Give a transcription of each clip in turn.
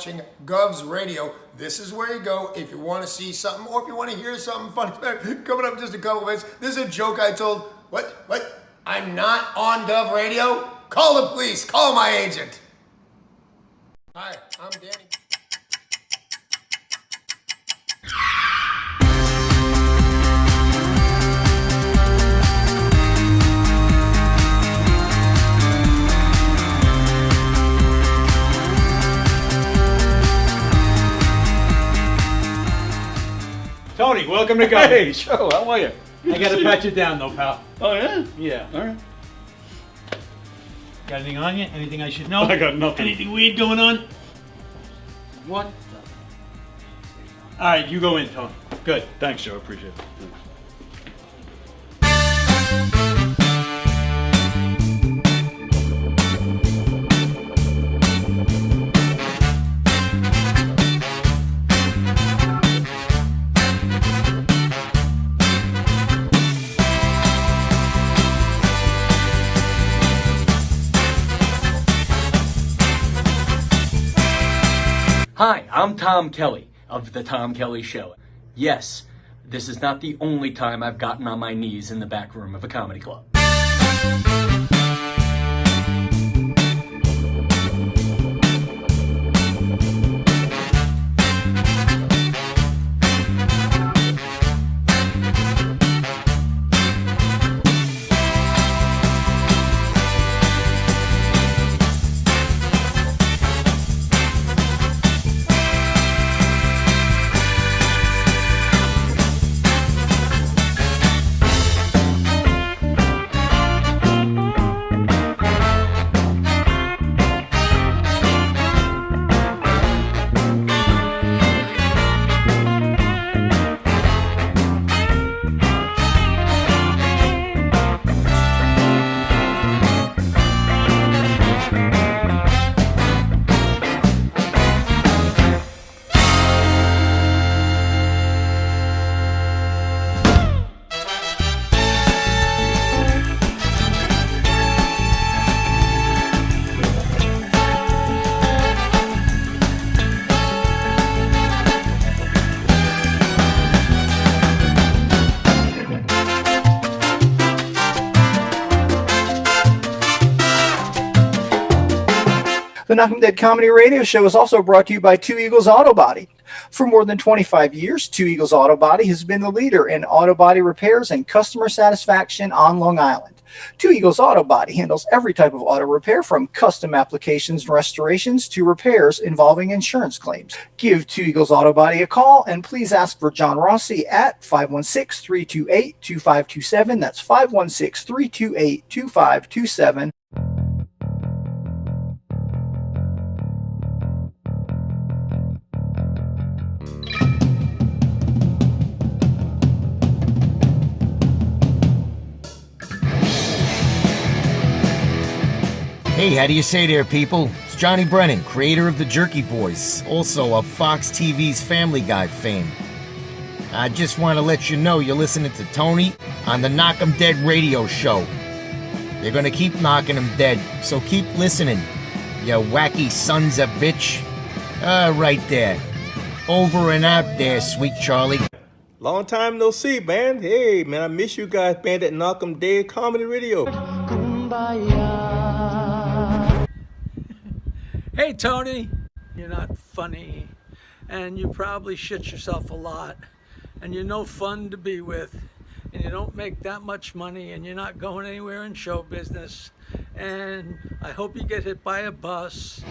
watching Gov's Radio. This is where you go if you want to see something or if you want to hear something funny. Coming up in just a couple minutes. This is a joke I told. What? I'm not on Gov Radio? Call the police. Call my agent. Hi, I'm Danny. Tony, welcome to Gov. Hey, Joe, how are you? I gotta pat you down though, pal. Oh, yeah? Yeah. All right. Got anything on you? Anything I should know? I got nothing. Anything weird going on? What? Alright, you go in, Tony. Good. Thanks, Joe. Appreciate it. Hi, I'm Tom Kelly of The Tom Kelly Show. Yes, this is not the only time I've gotten on my knees in the back room of a comedy club. The Knock 'em Dead Comedy Radio Show is also brought to you by Two Eagles Auto Body. For more than 25 years, Two Eagles Auto Body has been the leader in auto body repairs and customer satisfaction on Long Island. Two Eagles Auto Body handles every type of auto repair from custom applications and restorations to repairs involving insurance claims. Give Two Eagles Auto Body a call and please ask for John Rossi at 516-328-2527. That's 516-328-2527. Hey, how do you say there, people? It's Johnny Brennan, creator of the Jerky Boys, also of Fox TV's Family Guy fame. I just want to let you know you're listening to Tony on the Knock 'em Dead radio show. They're gonna keep knocking 'em dead, so keep listening, you wacky sons of bitch. Right there. Over and out there, sweet Charlie. Long time no see, man. Hey, man, I miss you guys, man, at Knock 'em Dead Comedy Radio. Hey Tony, you're not funny and you probably shit yourself a lot and you're no fun to be with and you don't make that much money and you're not going anywhere in show business and I hope you get hit by a bus.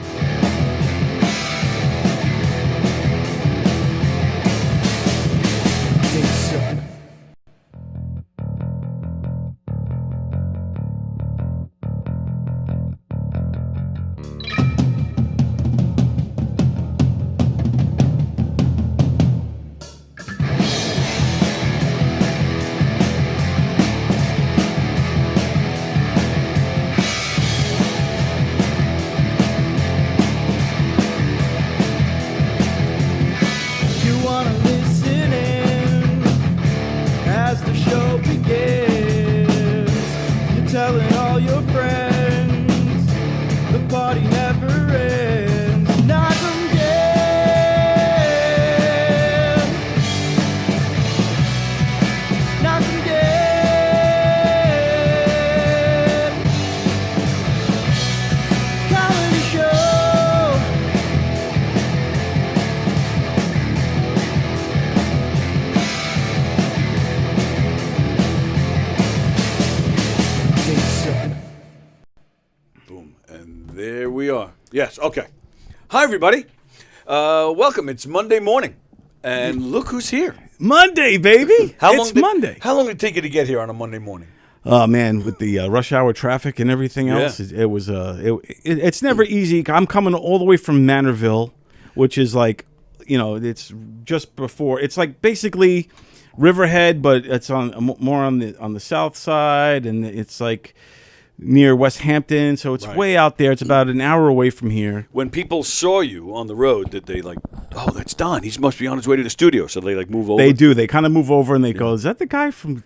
party never ends. Knock 'em dead. Yes, okay. Hi, everybody. Welcome. It's Monday morning. And look who's here. Monday, baby. It's Monday. How long did it take you to get here on a Monday morning? Oh man, with the rush hour traffic and everything else, it's never easy. I'm coming all the way from Manorville, which is like, it's just before. It's like basically Riverhead, but it's more on the south side, and it's like near West Hampton, so it's way out there. It's about an hour away from here. When people saw you on the road, did they like, oh, that's Don. He must be on his way to the studio, so they like move over? They do. They kind of move over and they go, is that the guy from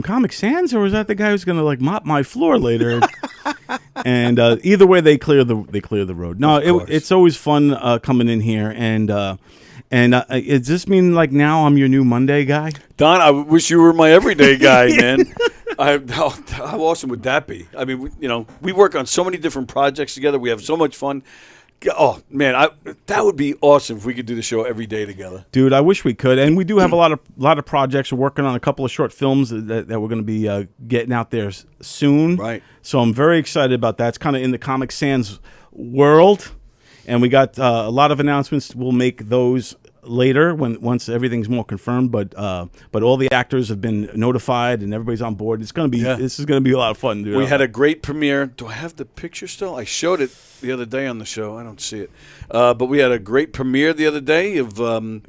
Comic Sans, or is that the guy who's going to like mop my floor later? And either way, they clear the road. No, it's always fun coming in here. And does this mean like now I'm your new Monday guy? Don, I wish you were my everyday guy, man. How awesome would that be? I mean, we work on so many different projects together. We have so much fun. Oh man, that would be awesome if we could do the show every day together. Dude, I wish we could. And we do have a lot of projects. We're working on a couple of short films that we're going to be getting out there soon. Right. So I'm very excited about that. It's kind of in the Comic Sans world, and we got a lot of announcements. We'll make those later once everything's more confirmed. But all the actors have been notified and everybody's on board. This is going to be a lot of fun, dude. We had a great premiere. Do I have the picture still? I showed it the other day on the show. I don't see it. But we had a great premiere the other day of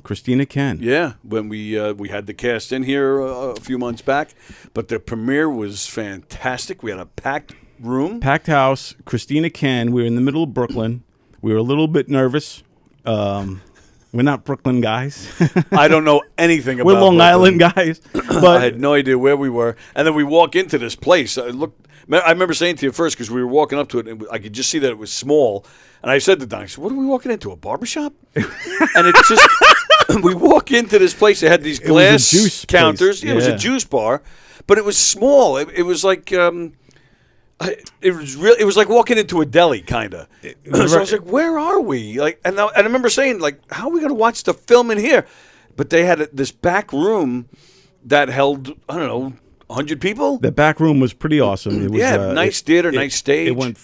Christina Ken. Yeah, when we had the cast in here a few months back. But the premiere was fantastic. We had a packed room. Packed house. Christina Ken. We were in the middle of Brooklyn. We were a little bit nervous. We're not Brooklyn guys. I don't know anything about We're Long Brooklyn. Island guys. But I had no idea where we were. And then we walk into this place. I remember saying to you first, because we were walking up to it, and I could just see that it was small. And I said to Don, what are we walking into, a barbershop? And it's just, we walk into this place. They had these glass juice counters. place. It was a juice bar, but it was small. It was like... It was like walking into a deli, kind of. So I was like, "Where are we?" Like, and I remember saying, "Like, how are we going to watch the film in here?" But they had this back room that held, I don't know, 100 people. The back room was pretty awesome. It was, nice theater, nice stage. It went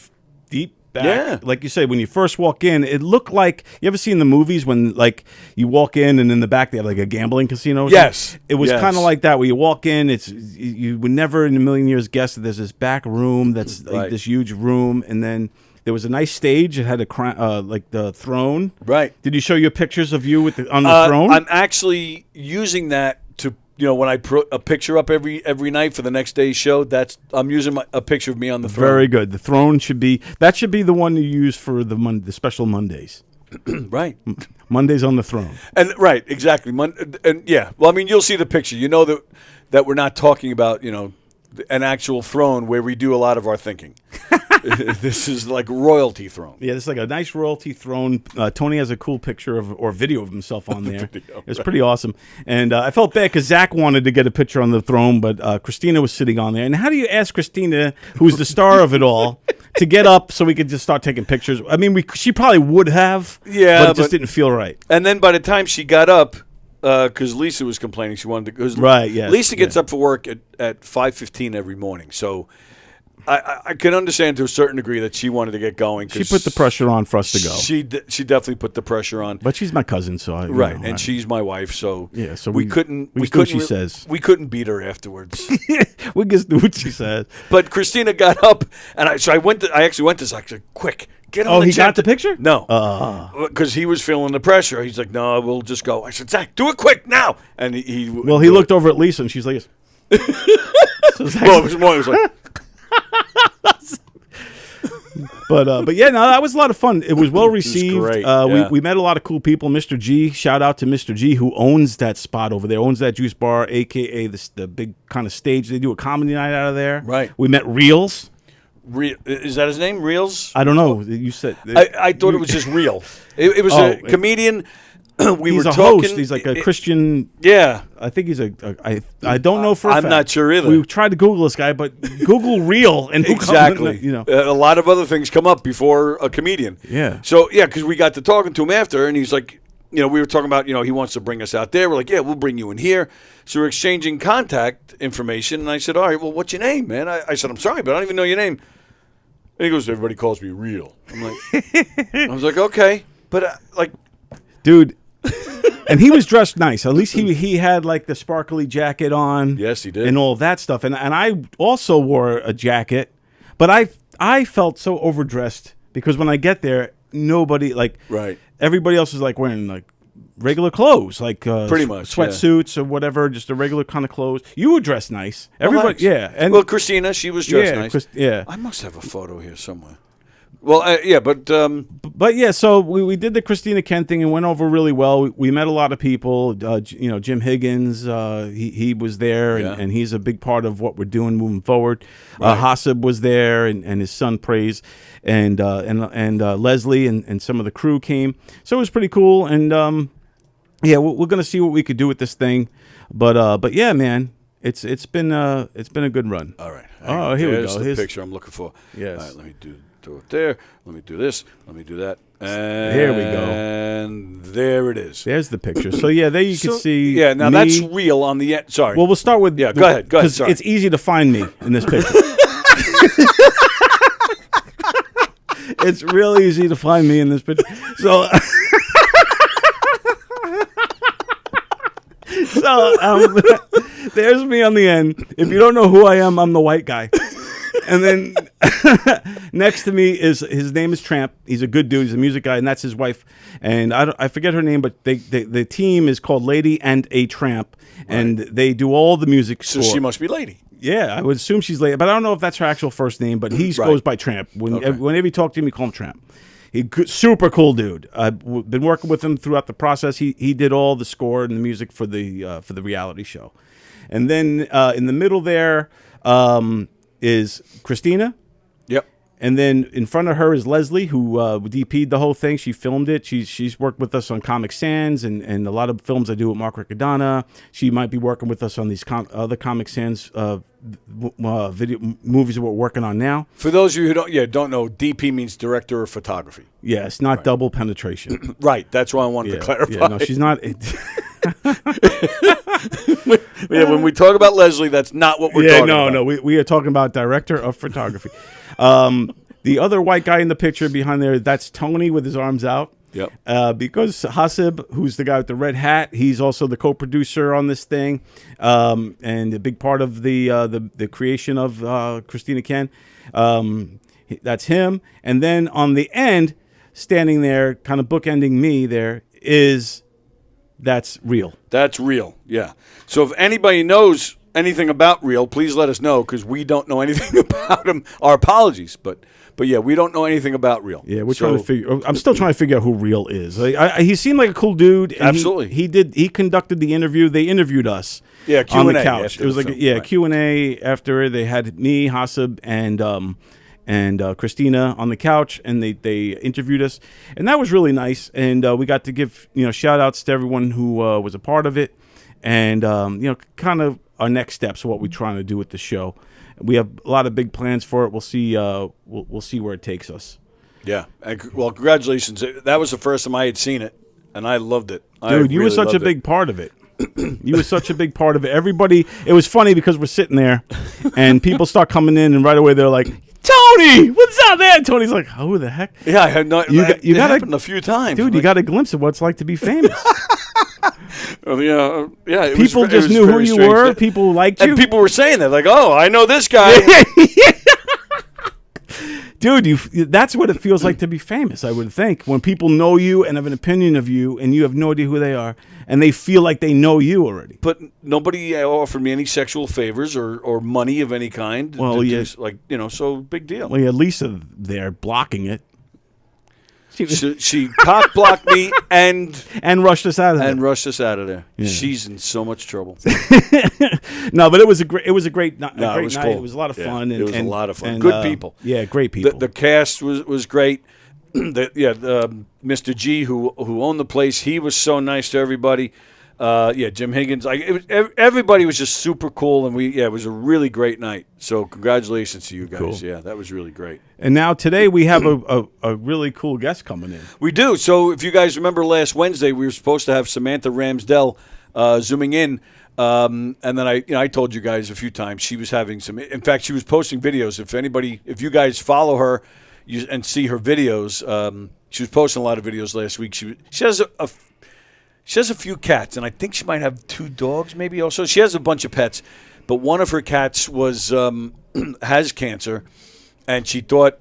deep back. Yeah. Like you said, when you first walk in, it looked like, you ever seen the movies when like you walk in and in the back they have like a gambling casino? Yes. It was kind of like that, where you walk in, you would never in a million years guess that there's this back room that's like this huge room, and then there was a nice stage. It had a like the throne. Right. Did you show your pictures of you on the throne? I'm actually using that to, when I put a picture up every night for the next day's show, I'm using a picture of me on the throne. Very good. The throne should be the one you use for the special Mondays. Right. Mondays on the throne. And right, exactly. And yeah, well, I mean, you'll see the picture. You know that we're not talking about, an actual throne where we do a lot of our thinking. This is like royalty throne. Yeah, it's like a nice royalty throne. Tony has a cool picture or video of himself on there. It's pretty awesome. And I felt bad because Zach wanted to get a picture on the throne, but Christina was sitting on there. And how do you ask Christina, who's the star of it all, to get up so we could just start taking pictures? I mean, she probably would have, but it just didn't feel right. And then by the time she got up, because Lisa was complaining, she wanted to. Right. Yeah. Lisa gets up for work at 5:15 every morning, so I can understand to a certain degree that she wanted to get going. She put the pressure on for us to go. She definitely put the pressure on. But she's my cousin, so and she's my wife, so yeah. So we couldn't. We couldn't. She says we couldn't beat her afterwards. We just do what she says. But Christina got up, and I actually went to Zach. I said, "Quick, get on the he jet." got the picture? No, because he was feeling the pressure. He's like, "No, we'll just go." I said, "Zach, do it quick now!" And he looked over at Lisa, and she's like, so it was more. It was like. But yeah, no, that was a lot of fun. It was well received. It was great. We met a lot of cool people. Mr. G, shout out to Mr. G, who owns that spot over there, owns that juice bar, aka the big kind of stage. They do a comedy night out of there. Right. We met Reels. Is that his name, Reels? I don't know. You said I thought it was just Real. It was a comedian. He's a host. He's like a Christian. Yeah, I think he's I don't know for a fact. I'm not sure either. We tried to Google this guy, but Google Real and exactly. A lot of other things come up before a comedian. Yeah. So yeah, because we got to talking to him after, and he's like, we were talking about, he wants to bring us out there. We're like, yeah, we'll bring you in here. So we're exchanging contact information, and I said, all right, well, what's your name, man? I said, I'm sorry, but I don't even know your name. And he goes, everybody calls me real. I'm like, I was like, okay, but like, dude. And he was dressed nice. At least he had like the sparkly jacket on. Yes, he did, and all that stuff. And I also wore a jacket, but I felt so overdressed because when I get there, nobody everybody else is like wearing like regular clothes, like pretty much sweatsuits or whatever, just a regular kind of clothes. You were dressed nice. Everybody, and well, Christina, she was dressed nice. Yeah, I must have a photo here somewhere. Well, but yeah, so we did the Christina Kent thing and went over really well. We met a lot of people. Jim Higgins, he was there, and he's a big part of what we're doing moving forward. Right. Hasib was there, and his son Praise, and Leslie and some of the crew came. So it was pretty cool, and we're gonna see what we could do with this thing, but yeah, man. It's been a good run. All right. Oh, here we go. Here's the picture I'm looking for. Yes. All right, let me do it there. Let me do this. Let me do that. And there we go. And there it is. There's the picture. So yeah, there you can see. Yeah, now me. that's real on the end. Sorry. Well, we'll start with. Yeah, go ahead. Because sorry. it's easy to find me in this picture. It's really easy to find me in this picture. So. There's me on the end. If you don't know who I am, I'm the white guy. And then next to me is his name is Tramp. He's a good dude. He's a music guy, and that's his wife. And I forget her name, but the team is called Lady and a Tramp, and they do all the music. So she must be Lady. Yeah, I would assume she's Lady, but I don't know if that's her actual first name. But he goes by Tramp. Whenever you talk to him, you call him Tramp. Super cool dude. I've been working with him throughout the process. He did all the score and the music for the reality show. And then in the middle there is Christina. Yep. And then in front of her is Leslie, who DP'd the whole thing. She filmed it. She's worked with us on Comic Sans and a lot of films I do with Mark Riccadonna. She might be working with us on these other Comic Sans video movies that we're working on now. For those of you who don't know, DP means director of photography. Yeah, it's not double penetration. Right. That's why I wanted to clarify. Yeah, no, she's not. When we talk about Leslie, that's not what we're talking about. No, we are talking about director of photography. The other white guy in the picture behind there, that's Tony with his arms out. Yep. Because Hasib, who's the guy with the red hat, he's also the co-producer on this thing, and a big part of the creation of Christina Ken. That's him. And then on the end, standing there, kind of bookending me, that's Real. That's Real. Yeah. So if anybody knows anything about Real, please let us know because we don't know anything about him. Our apologies, but yeah, we don't know anything about Real. Yeah, we're trying to figure. I'm still trying to figure out who Real is. He seemed like a cool dude. And absolutely. He conducted the interview. They interviewed us. Yeah, Q&A on the couch. It was like right. Q&A after they had me, Hasib, and Christina on the couch, and they interviewed us, and that was really nice. And we got to give shout outs to everyone who was a part of it, and kind of our next steps, what we're trying to do with the show. We have a lot of big plans for it. We'll see. We'll see where it takes us. Yeah. Well, congratulations. That was the first time I had seen it, and I loved it. Dude, you were such a big part of it. You were such a big part of it. Everybody. It was funny because we're sitting there, and people start coming in, and right away they're like, Tony, what's up, man? Tony's like, who the heck? Yeah, I had no. You got happened a few times, dude. You got a glimpse of what it's like to be famous. Yeah. People just knew who you were. People liked you, and people were saying that, like, "Oh, I know this guy." Dude, that's what it feels like to be famous, I would think. When people know you and have an opinion of you and you have no idea who they are and they feel like they know you already. But nobody offered me any sexual favors or money of any kind. Well, yes. So big deal. Well, yeah, Lisa there blocking it. She cock blocked me and rushed us out of there. Yeah. She's in so much trouble. No, but it was a great night. It was night. cool. It was a lot of fun. It was a lot of fun. Good people. Yeah, great people. The cast was great. Mr. G, who owned the place, he was so nice to everybody. Jim Higgins. Everybody was just super cool, and it was a really great night. So congratulations to you guys. Cool. Yeah, that was really great. And now today we have a really cool guest coming in. We do. So if you guys remember last Wednesday, we were supposed to have Samantha Ramsdell zooming in. And then I told you guys a few times she was having some. In fact, she was posting videos. If you guys follow her and see her videos, she was posting a lot of videos last week. She has a few cats, and I think she might have 2 dogs, maybe also. She has a bunch of pets, but one of her cats has cancer, and she thought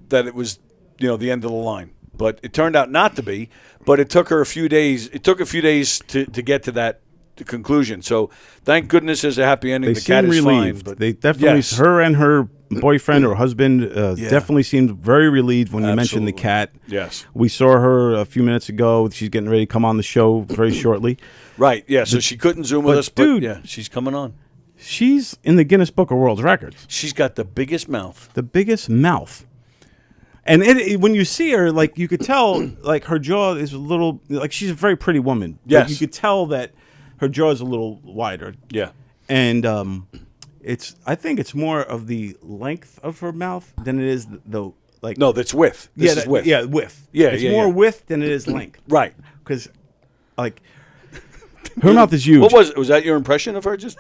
that it was the end of the line, but it turned out not to be. But it took her a few days. It took a few days to get to that conclusion. So thank goodness there's a happy ending. They the cat seem is relieved. fine. But they definitely, yes. her and her boyfriend or husband definitely seemed very relieved when you mentioned the cat. Yes. We saw her a few minutes ago. She's getting ready to come on the show very shortly. Right, yeah, so she couldn't Zoom with us, dude, but yeah, she's coming on. She's in the Guinness Book of World Records. She's got the biggest mouth. The biggest mouth. And when you see her, like, you could tell, like, her jaw is a little, like, she's a very pretty woman. Yes. Like, you could tell that her jaw is a little wider. Yeah. And I think it's more of the length of her mouth than it is the like. No, that's width. This is width. Yeah, width. Yeah, it's yeah, more yeah. width than it is length. Right. Because, like, her mouth is huge. What was it? Was that your impression of her? Just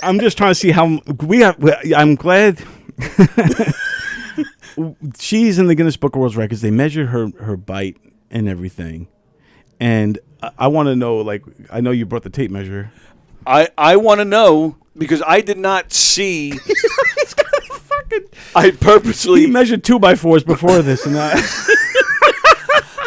I'm just trying to see how I'm glad she's in the Guinness Book of World Records. They measured her bite and everything, and I want to know. Like, I know you brought the tape measure. I want to know because I did not see. He's got a fucking. I purposely. He measured 2x4s before this, and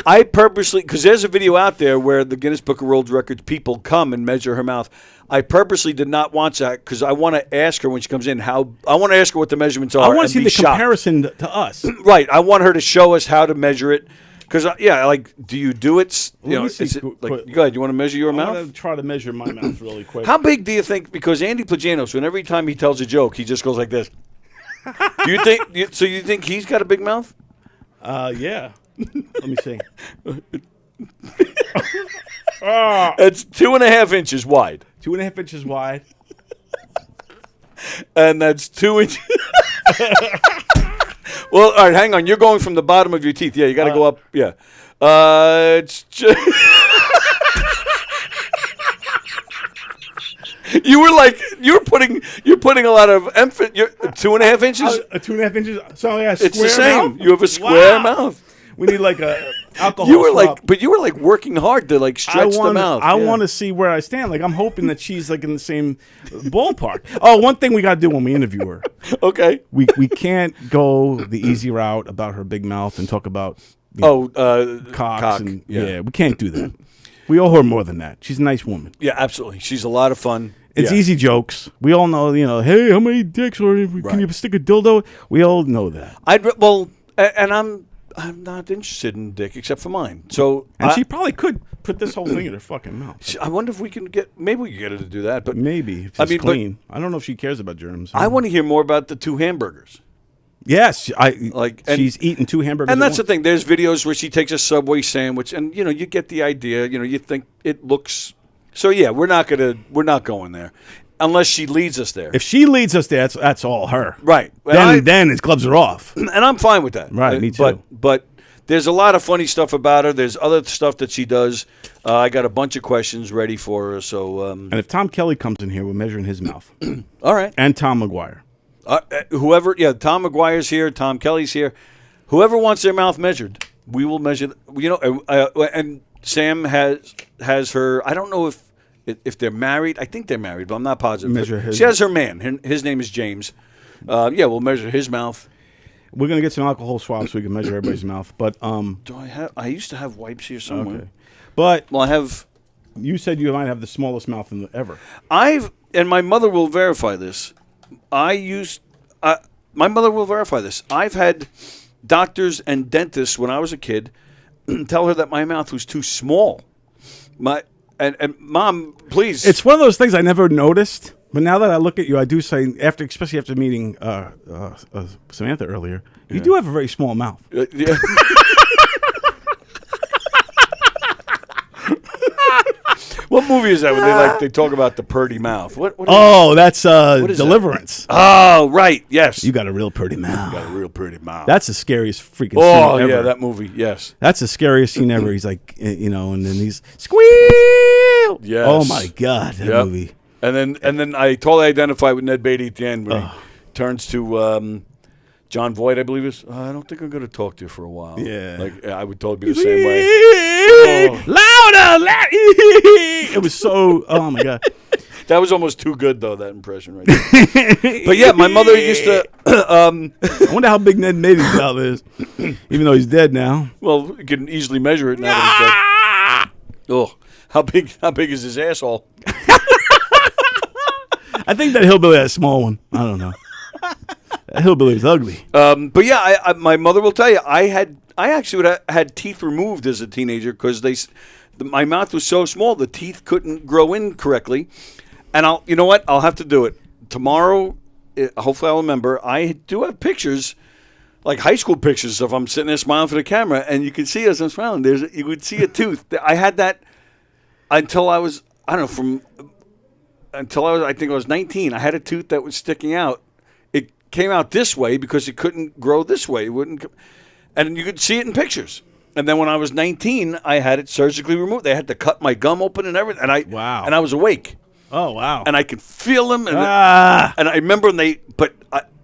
I purposely, because there's a video out there where the Guinness Book of World Records people come and measure her mouth. I purposely did not watch that because I want to ask her when she comes in I want to ask her what the measurements are. I want to see be the shocked. comparison to us. Right. I want her to show us how to measure it. Because, like, do you do it? Let me see. Is it, like, go ahead. You want to measure your I'm mouth? going to try to measure my mouth really quick. How big do you think? Because Andy Plagianos, when every time he tells a joke, he just goes like this. Do you think? So you think he's got a big mouth? Yeah. Let me see. It's 2.5 inches wide. 2.5 inches wide. And that's 2 inches. Well, all right, hang on. You're going from the bottom of your teeth. Yeah, you got to go up. Yeah. It's just. You're putting a lot of emphasis. 2.5 inches. 2.5 inches. So yeah, It's the square same. mouth? You have a square Wow. mouth. We need like a alcohol. You were swab. but you were like working hard to like stretch the mouth. I Yeah. want to see where I stand. Like, I'm hoping that she's like in the same ballpark. Oh, one thing we got to do when we interview her. Okay. We can't go the easy route about her big mouth and talk about cocks cock. and Yeah. we can't do that. We owe her more than that. She's a nice woman. Yeah, absolutely. She's a lot of fun. It's Yeah. easy jokes. We all know, hey, how many dicks or can Right. you stick a dildo? We all know that. And I'm not interested in dick except for mine. So And she probably could put this whole thing in her fucking mouth. I wonder if we can maybe we can get her to do that. But Maybe if I it's mean, but- clean. I don't know if she cares about germs. I want to hear more about the 2 hamburgers. Yes, and she's eating 2 hamburgers. And at that's the once. thing. There's videos where she takes a Subway sandwich, and you get the idea. You think it looks. So yeah, we're not going there, unless she leads us there. If she leads us there, that's all her. Right. Then his gloves are off. And I'm fine with that. Right, me too. But there's a lot of funny stuff about her. There's other stuff that she does. I got a bunch of questions ready for her. So And if Tom Kelly comes in here, we're measuring his mouth. all right. And Tom McGuire. Whoever, Tom McGuire's here, Tom Kelly's here. Whoever wants their mouth measured, we will measure. And Sam has her. I don't know if they're married. I think they're married, but I'm not positive. Measure his. She has her man. His name is James. We'll measure his mouth. We're gonna get some alcohol swabs so we can measure everybody's mouth. But Do I have? I used to have wipes here somewhere. okay. But Well, I have. you said you might have the smallest mouth ever. And my mother will verify this. My mother will verify this. I've had doctors and dentists when I was a kid tell her that my mouth was too small. And Mom, please. It's one of those things I never noticed. But now that I look at you, I do say, especially after meeting Samantha earlier, you do have a very small mouth. Yeah. What movie is that when they talk about the purty mouth? What That's is Deliverance. Oh, right. Yes. You got a real pretty mouth. got a real pretty mouth. That's the scariest freaking Oh, scene ever. yeah, that movie. Yes. That's the scariest scene ever. He's like, and then he's squeal, Radio? Yes. Oh my God, that Yep. movie. And then I totally identify with Ned Beatty at the end when he turns to John Voight, I believe is. I don't think I'm going to talk to you for a while. Yeah. Like I would totally be the same way. Louder! It was so. Oh my God. That was almost too good, though, that impression right there. But yeah, my mother used to. I wonder how big Ned Beatty's mouth is, even though he's dead now. Well, you can easily measure it now that he's dead. Oh, how big is his asshole? I think that hillbilly had a small one. I don't know. That hillbilly was ugly. But yeah, my mother will tell you, I actually had teeth removed as a teenager because my mouth was so small the teeth couldn't grow in correctly. And you know what? I'll have to do it tomorrow. Hopefully, I'll remember. I do have pictures, like high school pictures, of I'm sitting there smiling for the camera, and you can see as I'm smiling. You would see a tooth. I had that until I was I think I was 19. I had a tooth that was sticking out. It came out this way because it couldn't grow this way. It wouldn't, and you could see it in pictures. And then when I was 19, I had it surgically removed. They had to cut my gum open and everything. And I was awake. Oh wow! And I could feel them, and I remember when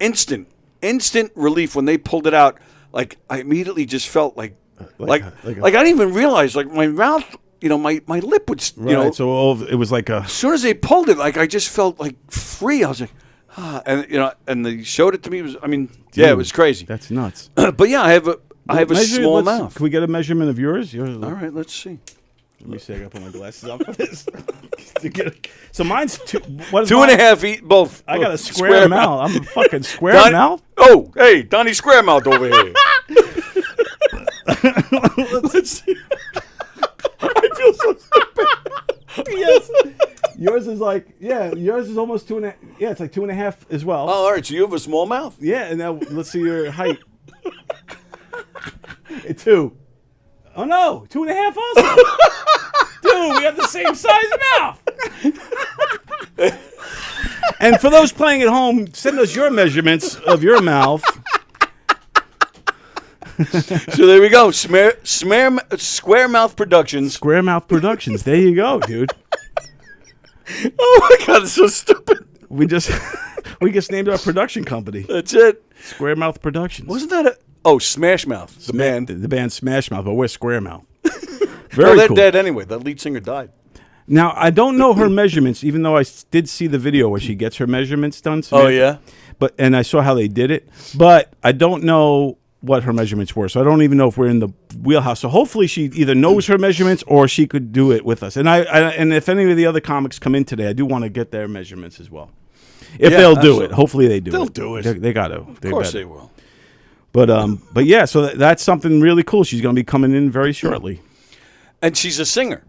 instant relief when they pulled it out. Like I immediately just felt like I didn't even realize like my mouth, my lip would, So it was like a. As soon as they pulled it, like I just felt like free. I was like, and they showed it to me. It was crazy. That's nuts. But yeah, I have a small mouth. Can we get a measurement of yours? All right, let's see. Let me see. I gotta put my glasses on for this. So mine's two. What is 2.5 feet both. I got a square mouth. I'm a fucking square mouth. Oh, hey, Donnie Square Mouth over here. Let's see. I feel so stupid. Yes. Yours is like, yours is almost 2.5. Yeah, it's like 2.5 as well. Oh, all right. So you have a small mouth. Yeah, and now let's see your height. 2. Oh no, 2.5 also. Dude, we have the same size mouth. And for those playing at home, send us your measurements of your mouth. So there we go. Square Mouth Productions. Square Mouth Productions. There you go, dude. Oh my God, it's so stupid. We just named our production company. That's it. Square Mouth Productions. Wasn't that Smash Mouth? The band. The band Smash Mouth, but we're Square Mouth. Well, they're dead anyway. The lead singer died. Now, I don't know her measurements, even though I did see the video where she gets her measurements done. Oh, yeah? And I saw how they did it. But I don't know what her measurements were, so I don't even know if we're in the wheelhouse. So hopefully she either knows her measurements or she could do it with us. And and if any of the other comics come in today, I do want to get their measurements as well. If they'll do it. Hopefully they do They'll do it. They got to. Of course they will. But yeah, so that's something really cool. She's going to be coming in very shortly. And she's a singer.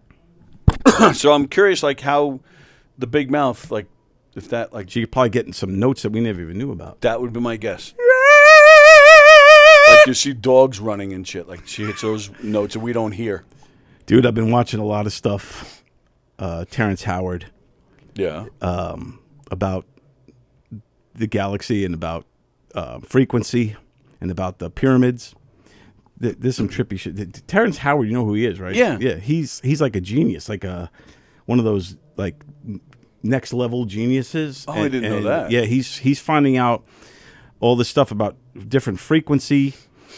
So I'm curious, like, how the big mouth, like, if that, like... She could probably get some notes that we never even knew about. That would be my guess. Like, you see dogs running and shit. Like, she hits those notes that we don't hear. Dude, I've been watching a lot of stuff. Terrence Howard. Yeah. About the galaxy and about frequency and about the pyramids. There's some trippy shit. Terrence Howard, you know who he is, right? Yeah. Yeah, he's like a genius, like one of those like next level geniuses. Oh, I didn't know that. Yeah, he's finding out all this stuff about different frequency.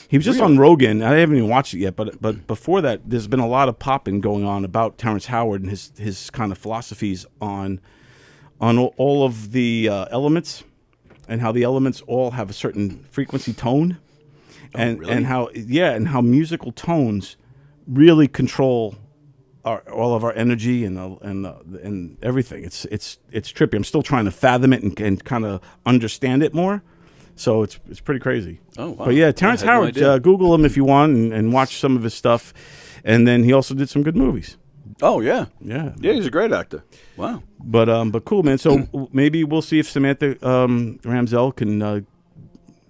He was just on Rogan. I haven't even watched it yet, but before that, there's been a lot of popping going on about Terrence Howard and his kind of philosophies on all of the elements and how the elements all have a certain frequency tone. And how musical tones really control all of our energy and everything. It's trippy. I'm still trying to fathom it and kind of understand it more. So it's pretty crazy. Oh wow! But yeah, Terrence Howard. Google him if you want and watch some of his stuff. And then he also did some good movies. Oh yeah, yeah. He's a great actor. Wow. But cool, man. So maybe we'll see if Samantha Ramsdell can.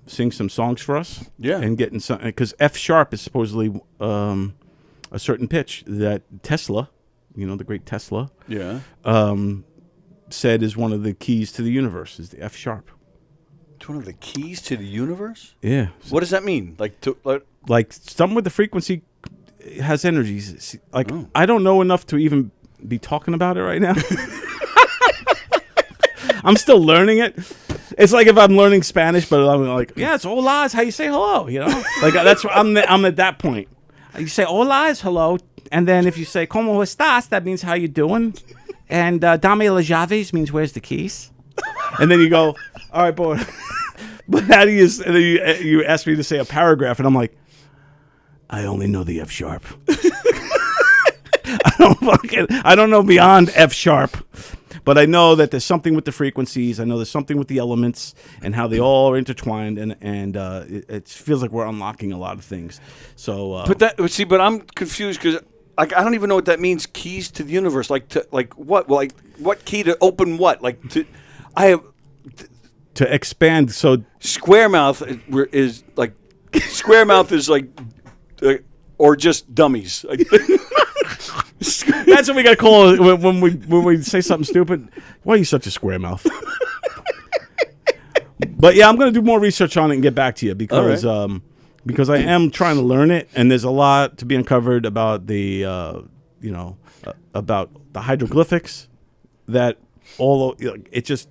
Sing some songs for us, and getting some because F sharp is supposedly a certain pitch that Tesla, the great Tesla, said is one of the keys to the universe is the F sharp. It's one of the keys to the universe. Yeah. What does that mean? Like something with the frequency has energies. Like I don't know enough to even be talking about it right now. I'm still learning it. It's like if I'm learning Spanish, but I'm like, yeah, it's hola is how you say hello, you know? Like that's I'm at that point. You say hola is hello, and then if you say como estás, that means how you doing, and dame las llaves means where's the keys, and then you go, all right, boy. But how do you? And then you ask me to say a paragraph, and I'm like, I only know the F sharp. I don't know beyond F sharp. But I know that there's something with the frequencies. I know there's something with the elements and how they all are intertwined, and it feels like we're unlocking a lot of things. So, but I'm confused because I don't even know what that means. Keys to the universe, like what? Well, like what key to open what? Like to expand. So square mouth is like square mouth is like or just dummies. That's what we got to call it when we say something stupid. Why are you such a square mouth? But yeah, I'm going to do more research on it and get back to you because I am trying to learn it, and there's a lot to be uncovered about the about the hieroglyphics. That all it just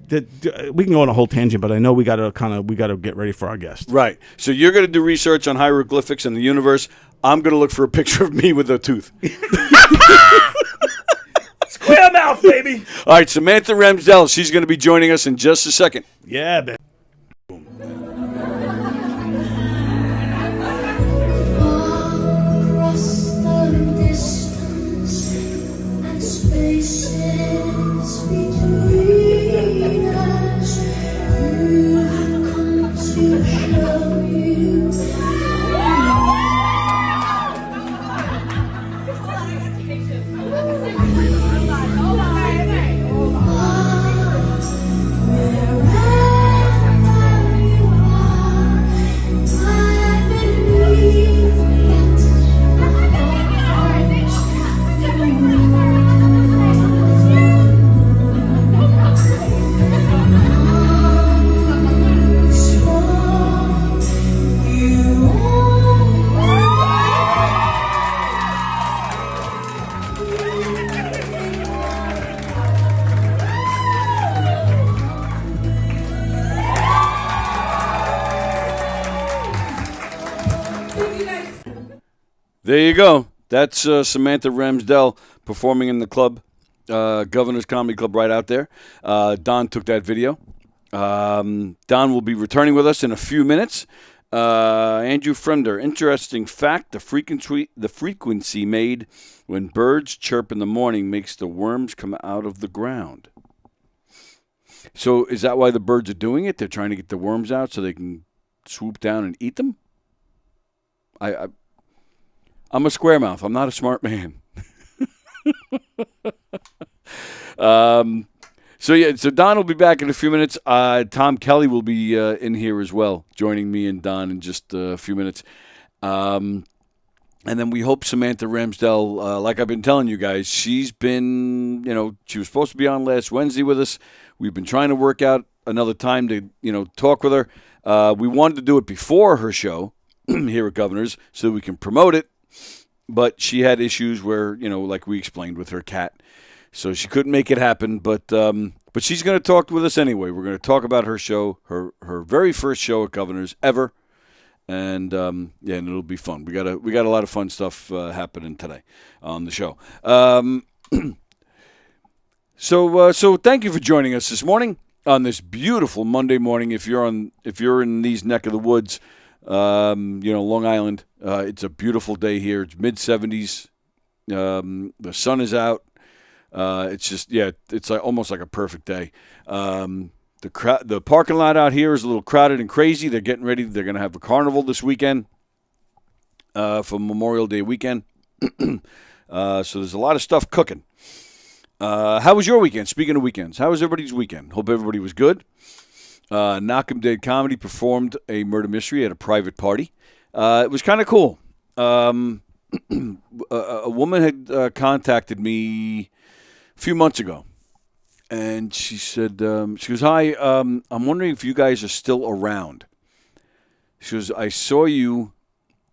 we can go on a whole tangent, but I know we got to get ready for our guest. Right. So you're going to do research on hieroglyphics and the universe. I'm going to look for a picture of me with a tooth. Square mouth, baby. All right, Samantha Ramsdell. She's going to be joining us in just a second. Yeah, baby. There you go. That's Samantha Ramsdell performing in the club, Governor's Comedy Club right out there. Don took that video. Don will be returning with us in a few minutes. Andrew Fremder, interesting fact, the frequency made when birds chirp in the morning makes the worms come out of the ground. So is that why the birds are doing it? They're trying to get the worms out so they can swoop down and eat them? I'm a square mouth. I'm not a smart man. So Don will be back in a few minutes. Tom Kelly will be in here as well, joining me and Don in just a few minutes. And then we hope Samantha Ramsdell, like I've been telling you guys, she's been, she was supposed to be on last Wednesday with us. We've been trying to work out another time to, talk with her. We wanted to do it before her show here at Governor's so that we can promote it. But she had issues where, like we explained with her cat. So she couldn't make it happen. But she's going to talk with us anyway. We're going to talk about her show, her very first show at Governor's ever. And, and it'll be fun. We got a lot of fun stuff happening today on the show. So thank you for joining us this morning on this beautiful Monday morning. If you're in these neck of the woods, Long Island, it's a beautiful day here. It's mid-70s. The sun is out. It's just, it's almost like a perfect day. The parking lot out here is a little crowded and crazy. They're getting ready. They're going to have a carnival this weekend for Memorial Day weekend. So there's a lot of stuff cooking. How was your weekend? Speaking of weekends, how was everybody's weekend? Hope everybody was good. Knock 'em Dead Comedy performed a murder mystery at a private party. It was kind of cool. A woman had contacted me a few months ago, and she said, she goes, "Hi, I'm wondering if you guys are still around." She goes, "I saw you.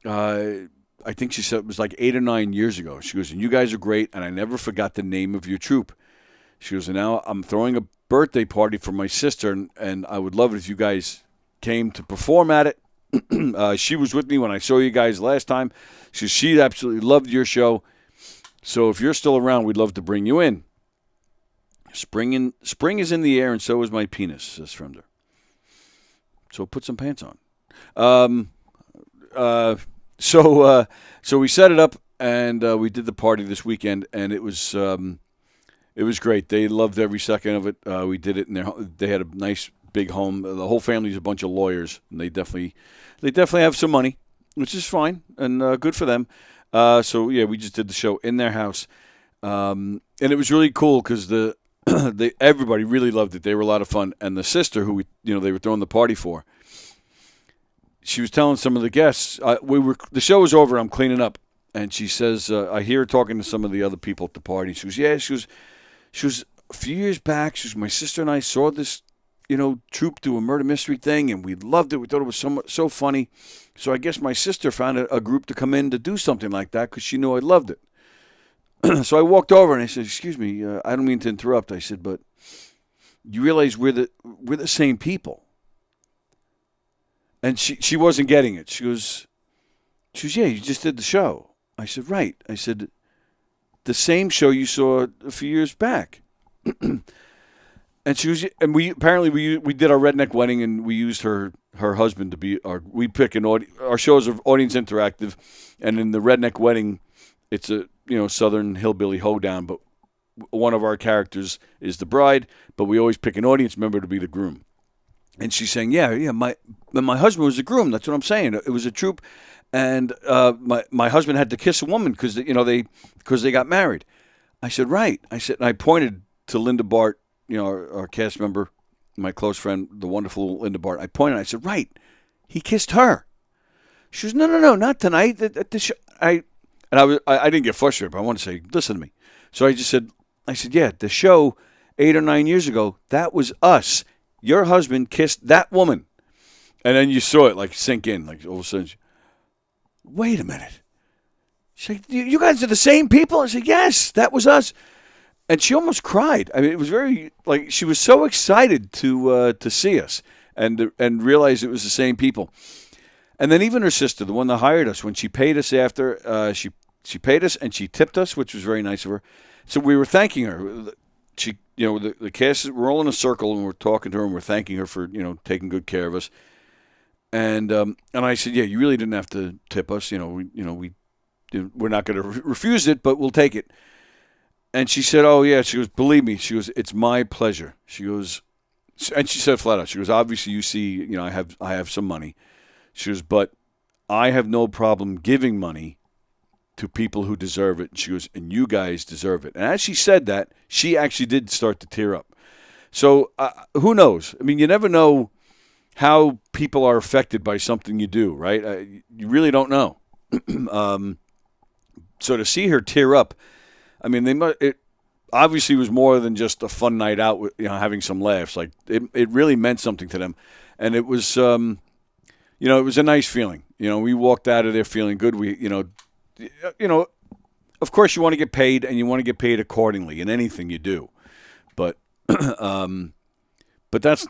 I I think she said it was like 8 or 9 years ago. She goes, and you guys are great, and I never forgot the name of your troupe. She goes, and now I'm throwing a birthday party for my sister, and I would love it if you guys came to perform at it. She was with me when I saw you guys last time. She absolutely loved your show. So if you're still around, we'd love to bring you in. Spring is in the air, and so is my penis, says Fremder. So put some pants on. So we set it up, and we did the party this weekend, and it was great. They loved every second of it. We did it in they had a nice big home. The whole family's a bunch of lawyers, and they definitely have some money, which is fine and good for them. So yeah, we just did the show in their house, and it was really cool because everybody really loved it. They were a lot of fun, and the sister who they were throwing the party for, she was telling some of the guests, the show was over, I'm cleaning up, and she says, I hear her talking to some of the other people at the party. She was a few years back, my sister and I saw this, troupe do a murder mystery thing, and we loved it. We thought it was so funny. So I guess my sister found a group to come in to do something like that because she knew I loved it. So I walked over and I said, excuse me, I don't mean to interrupt. I said, but you realize we're the same people. And she wasn't getting it. She goes, yeah, you just did the show. I said, right. I said, the same show you saw a few years back. And she was, and we did our redneck wedding, and we used her husband to be we pick our shows are audience interactive, and in the redneck wedding, it's a Southern hillbilly hoedown, but one of our characters is the bride, but we always pick an audience member to be the groom. And she's saying, yeah, my husband was a groom. That's what I'm saying. It was a troupe, and my husband had to kiss a woman because they got married. I said, right. I said, and I pointed to Linda Bart, our cast member, my close friend, the wonderful Linda Bart. I pointed. I said, right. He kissed her. She goes, no, not tonight. At the show. I didn't get frustrated, but I want to say, listen to me. So I said, yeah, the show 8 or 9 years ago, that was us. Your husband kissed that woman. And then you saw it sink in, all of a sudden. Wait a minute. She's like, you guys are the same people? I said, yes, that was us. And she almost cried. I mean, it was very, she was so excited to see us and realize it was the same people. And then even her sister, the one that hired us, when she paid us after, she paid us and she tipped us, which was very nice of her. So we were thanking her. She, the cast, we're all in a circle and we're talking to her and we're thanking her for, taking good care of us. And I said, yeah, you really didn't have to tip us. We're not going to refuse it, but we'll take it. And she said, oh yeah. She goes, believe me. She goes, it's my pleasure. She goes, and she said flat out, she goes, obviously you see, I have some money. She goes, but I have no problem giving money to people who deserve it. And she goes, and you guys deserve it. And as she said that, she actually did start to tear up. So who knows? I mean, you never know how people are affected by something you do, right? You really don't know. So to see her tear up, I mean, it obviously was more than just a fun night out with, having some laughs. It really meant something to them. And it was, it was a nice feeling. We walked out of there feeling good. We, of course you want to get paid and you want to get paid accordingly in anything you do. But that's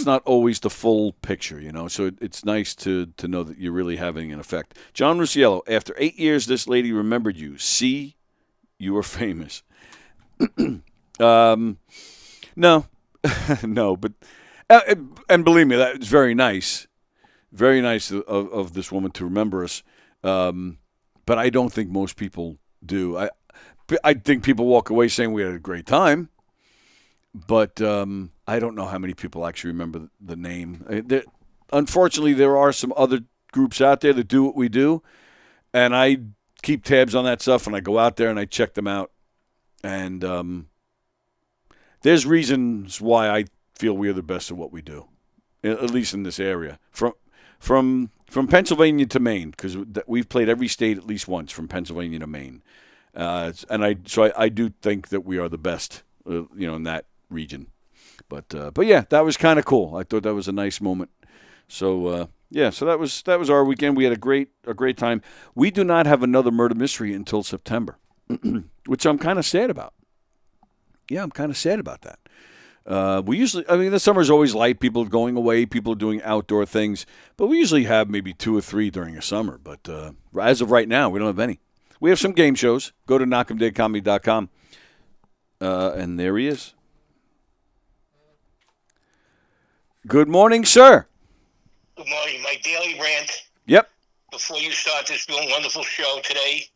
not always the full picture, So it's nice to know that you're really having an effect. John Rusiello, after 8 years, this lady remembered you. See, you are famous. No, no, but and believe me, that was very nice. Very nice of this woman to remember us. But I don't think most people do. I think people walk away saying we had a great time. But I don't know how many people actually remember the name. Unfortunately, there are some other groups out there that do what we do. And I keep tabs on that stuff, and I go out there and I check them out. And there's reasons why I feel we are the best at what we do, at least in this area. From Pennsylvania to Maine, because we've played every state at least once, from Pennsylvania to Maine. And I do think that we are the best, in that region. But yeah, that was kind of cool. I thought that was a nice moment. So Yeah, so that was our weekend. We had a great time. We do not have another murder mystery until September, which I'm kind of sad about. Yeah, I'm kind of sad about that. The summer's always light. People are going away. People are doing outdoor things. But we usually have maybe 2 or 3 during a summer. But as of right now, we don't have any. We have some game shows. Go to knockemdeadcomedy.com. And there he is. Good morning, sir. Good morning. My daily rant. Yep. Before you start this wonderful show today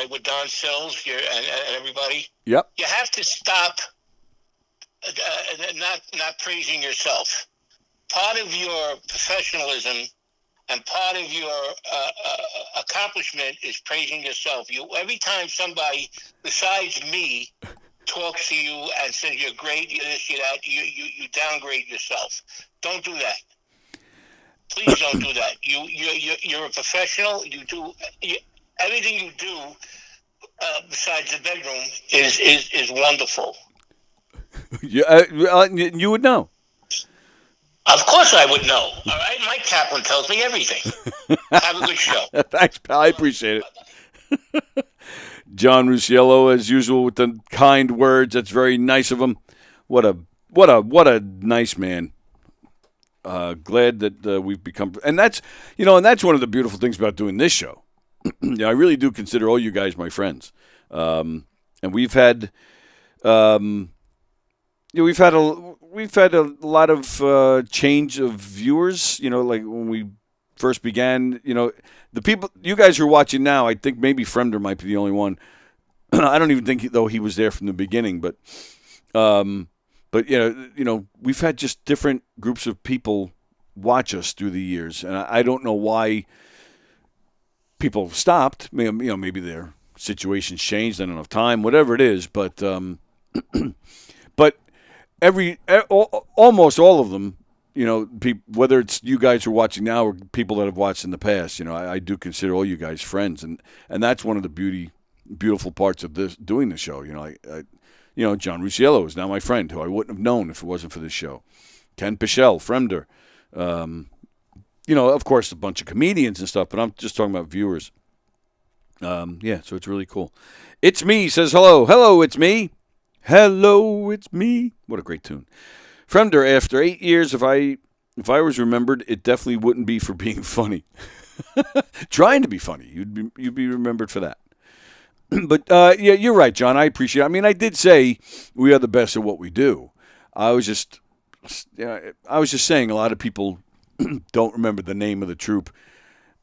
with Don Sills and everybody. Yep. You have to stop not praising yourself. Part of your professionalism and part of your accomplishment is praising yourself. Every time somebody besides me talks to you and says you're great, you're this, you're that, you downgrade yourself. Don't do that. Please don't do that. You're a professional. Everything you do besides the bedroom is wonderful. You would know. Of course I would know. All right? Mike Kaplan tells me everything. Have a good show. Thanks, pal. I appreciate it. John Rusciello, as usual, with the kind words. That's very nice of him. What a nice man. Glad that we've become, and that's one of the beautiful things about doing this show. I really do consider all you guys my friends, and we've had a lot of change of viewers. Like when we first began, the people you guys who are watching now. I think maybe Fremder might be the only one. I don't even think though he was there from the beginning, but. But we've had just different groups of people watch us through the years, and I don't know why people stopped. Maybe their situations changed, they don't have time, whatever it is. But but almost all of them, whether it's you guys who are watching now or people that have watched in the past, I do consider all you guys friends, and that's one of the beautiful parts of doing the show. John Rusciello is now my friend, who I wouldn't have known if it wasn't for this show. Ken Pichel, Fremder. Of course, a bunch of comedians and stuff, but I'm just talking about viewers. So it's really cool. It's Me says hello. Hello, it's me. Hello, it's me. What a great tune. Fremder, after 8 years, if I was remembered, it definitely wouldn't be for being funny. Trying to be funny. You'd be remembered for that. But, you're right, John. I appreciate it. I did say we are the best at what we do. I was just saying a lot of people don't remember the name of the troupe.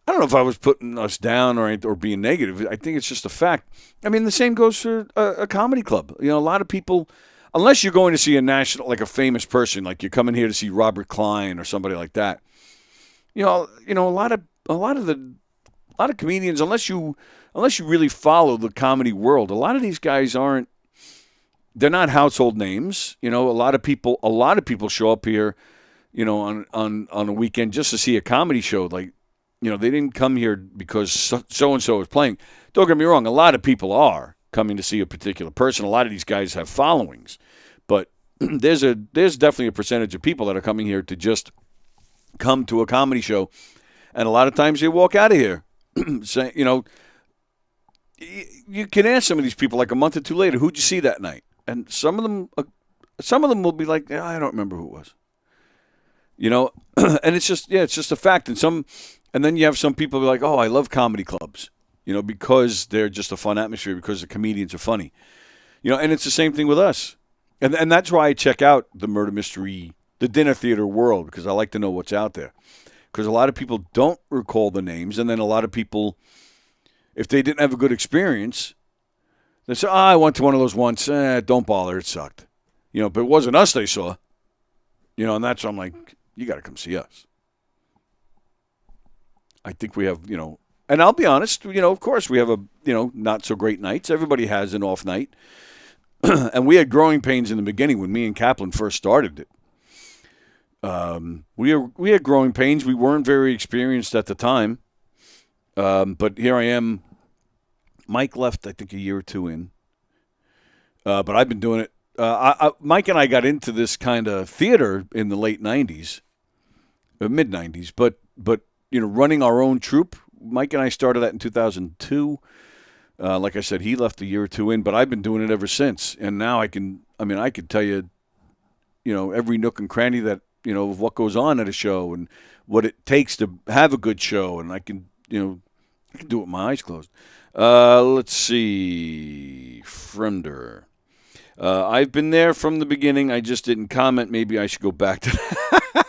I don't know if I was putting us down or being negative. I think it's just a fact. The same goes for a comedy club. A lot of people, unless you're going to see a famous person, like you're coming here to see Robert Klein or somebody like that. A lot of comedians, unless you really follow the comedy world, a lot of these guys they're not household names. A lot of people show up here, on a weekend just to see a comedy show. Like, they didn't come here because so-and-so is playing. Don't get me wrong. A lot of people are coming to see a particular person. A lot of these guys have followings, but there's definitely a percentage of people that are coming here to just come to a comedy show. And a lot of times they walk out of here saying, you can ask some of these people like a month or two later, who'd you see that night? And some of them will be like, I don't remember who it was. And it's just a fact. And then you have some people be like, oh, I love comedy clubs, because they're just a fun atmosphere, because the comedians are funny, and it's the same thing with us. And that's why I check out the murder mystery, the dinner theater world, because I like to know what's out there. Because a lot of people don't recall the names, and then a lot of people, if they didn't have a good experience, they say, I went to one of those once. Don't bother. It sucked. But it wasn't us they saw. And that's why I'm like, you got to come see us. I think we have, and I'll be honest, of course we have not so great nights. Everybody has an off night. And we had growing pains in the beginning when me and Kaplan first started it. We had growing pains. We weren't very experienced at the time. But here I am. Mike left, I think, a year or two in. But I've been doing it. Mike and I got into this kind of theater in the late 90s, mid 90s. But but running our own troupe, Mike and I started that in 2002. Like I said, he left a year or two in, but I've been doing it ever since. And now I could tell you, every nook and cranny that, of what goes on at a show and what it takes to have a good show. And I can do it with my eyes closed. Let's see. Friender. I've been there from the beginning. I just didn't comment. Maybe I should go back to that.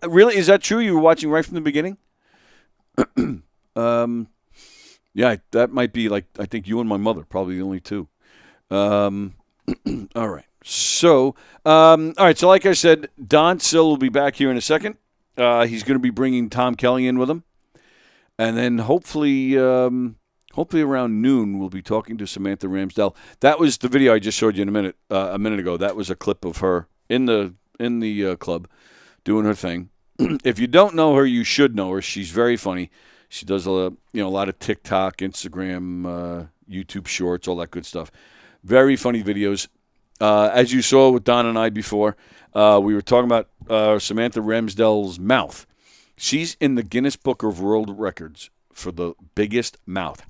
Really? Is that true? You were watching right from the beginning? Yeah, that might be I think you and my mother, probably the only two. All right. So, So like I said, Don Sill will be back here in a second. He's going to be bringing Tom Kelly in with him. And then hopefully around noon, we'll be talking to Samantha Ramsdell. That was the video I just showed you a minute ago. That was a clip of her in the club doing her thing. If you don't know her, you should know her. She's very funny. She does a lot of TikTok, Instagram, YouTube shorts, all that good stuff. Very funny videos. As you saw with Don and I before, we were talking about Samantha Ramsdell's mouth. She's in the Guinness Book of World Records for the biggest mouth.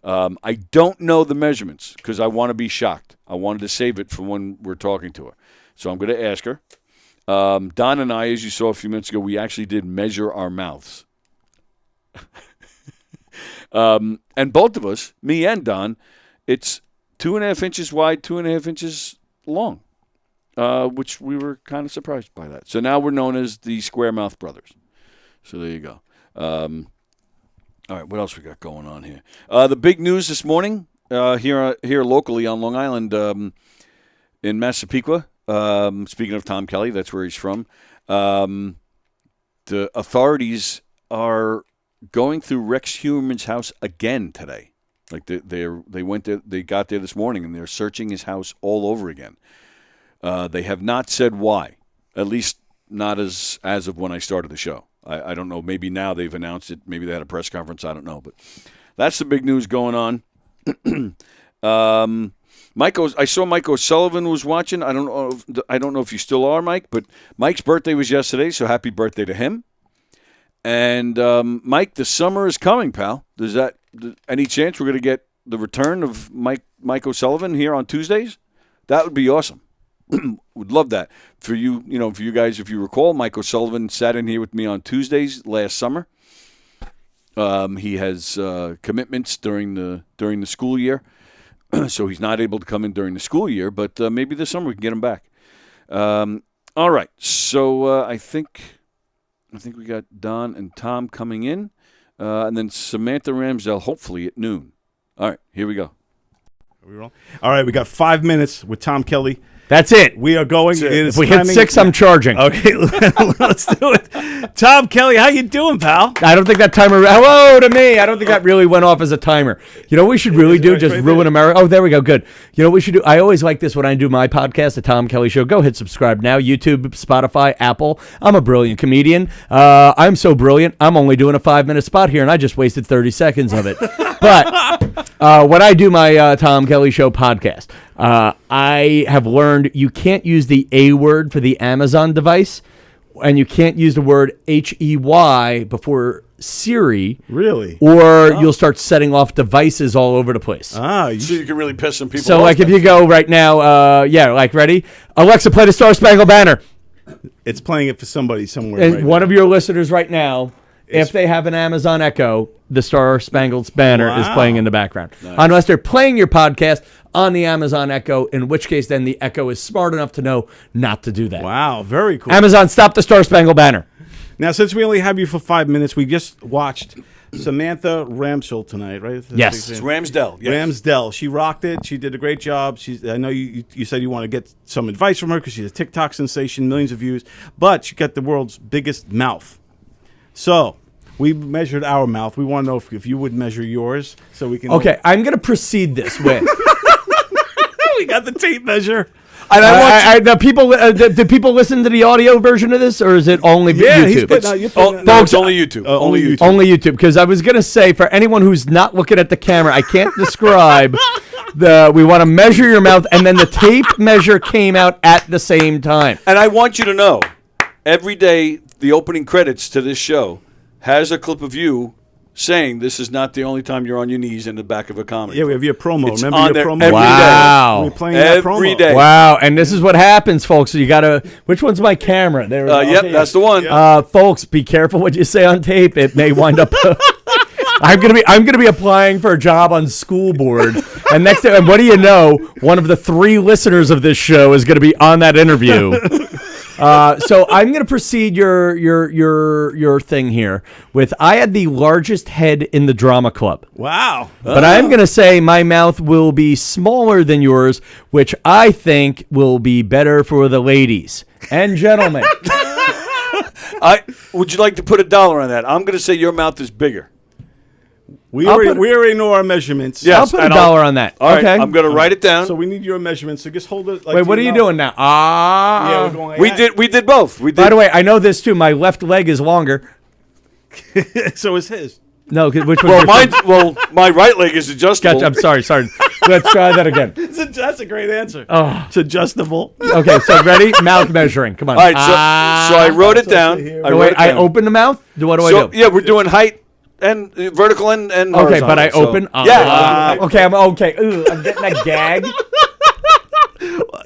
I don't know the measurements because I want to be shocked. I wanted to save it for when we're talking to her. So I'm going to ask her. Don and I, as you saw a few minutes ago, we actually did measure our mouths. And both of us, me and Don, it's 2.5 inches wide, 2.5 inches long, which we were kind of surprised by that. So now we're known as the Square Mouth Brothers. So there you go. All right, what else we got going on here? The big news this morning here locally on Long Island in Massapequa. Speaking of Tom Kelly, that's where he's from. The authorities are going through Rex Human's house again today. They went there, they got there this morning, and they're searching his house all over again. They have not said why, at least not as of when I started the show. I don't know. Maybe now they've announced it. Maybe they had a press conference. I don't know. But that's the big news going on. I saw Mike O'Sullivan was watching. I don't know if you still are, Mike, but Mike's birthday was yesterday, so happy birthday to him. And Mike, the summer is coming, pal. Any chance we're going to get the return of Mike O'Sullivan here on Tuesdays? That would be awesome. Would love that for you. For you guys, if you recall, Mike O'Sullivan sat in here with me on Tuesdays last summer. He has commitments during the school year, so he's not able to come in during the school year. But maybe this summer we can get him back. All right, so I think we got Don and Tom coming in, and then Samantha Ramsdell hopefully at noon. All right, here we go. Are we rolling? All right, we got 5 minutes with Tom Kelly. That's it. We are going. If we hit 6, I'm charging. Okay, let's do it. Tom Kelly, how you doing, pal? I don't think that timer. Hello to me. I don't think that really went off as a timer. You know what we should really do? Just ruin America. Oh, there we go. Good. You know what we should do? I always like this when I do my podcast, The Tom Kelly Show. Go hit subscribe now. YouTube, Spotify, Apple. I'm a brilliant comedian. I'm so brilliant. I'm only doing a 5-minute spot here, and I just wasted 30 seconds of it. But when I do my Tom Kelly Show podcast, I have learned you can't use the A word for the Amazon device, and you can't use the word HEY before Siri. Really? Or you'll start setting off devices all over the place. So you can really piss some people off. So, like, if you go right now, ready? Alexa, play the Star Spangled Banner. It's playing it for somebody somewhere. And right one now. of your listeners right now, if they have an Amazon Echo, the Star Spangled Banner is playing in the background. Nice. Unless they're playing your podcast on the Amazon Echo, in which case then the Echo is smart enough to know not to do that. Wow, very cool. Amazon, stop the Star Spangled Banner. Now, since we only have you for 5 minutes, we just watched Samantha Ramsdell tonight, right? Yes. It's Ramsdell. Yes. Ramsdell. She rocked it. She did a great job. I know you said you want to get some advice from her because she's a TikTok sensation, millions of views, but she got the world's biggest mouth. So we measured our mouth. We want to know if you would measure yours so we can. Okay, I'm going to proceed this way. We got the tape measure. And did people listen to the audio version of this, or is it only YouTube? It's only YouTube. Only YouTube. Only YouTube, because I was going to say, for anyone who's not looking at the camera, I can't describe we want to measure your mouth, and then the tape measure came out at the same time. And I want you to know, every day the opening credits to this show has a clip of you saying this is not the only time you're on your knees in the back of a comedy. Yeah, we have your promo. It's Remember on your there promo? every Wow. We're playing that promo. Every day. Wow, and this is what happens, folks. So you gotta. Which one's my camera? There. we go. Yep, Okay, that's the one. Folks, be careful what you say on tape. It may wind up. I'm gonna be applying for a job on school board, and next time, and what do you know? One of the 3 listeners of this show is gonna be on that interview. So I'm gonna proceed your thing here with I had the largest head in the drama club. Wow. But I'm going to say my mouth will be smaller than yours, which I think will be better for the ladies and gentlemen. Would you like to put $1 on that? I'm going to say your mouth is bigger. We already know our measurements. Yes, I'll put and $1 on that. All right, Okay. I'm going to write it down. So we need your measurements. So just hold it. Like Wait, what are you doing now? Yeah, we're going like we did both. We did. By the way, I know this too. My left leg is longer. So is his. No, which well, one? my right leg is adjustable. Gotcha, I'm sorry. Let's try that again. That's a great answer. Oh. It's adjustable. Okay, so ready? Mouth measuring. Come on. All right, so I wrote it down. I open the mouth? What do I do? Yeah, we're doing height and vertical and horizontal. Okay, but I open. Yeah. Okay, I'm okay. Ooh, I'm getting that gag.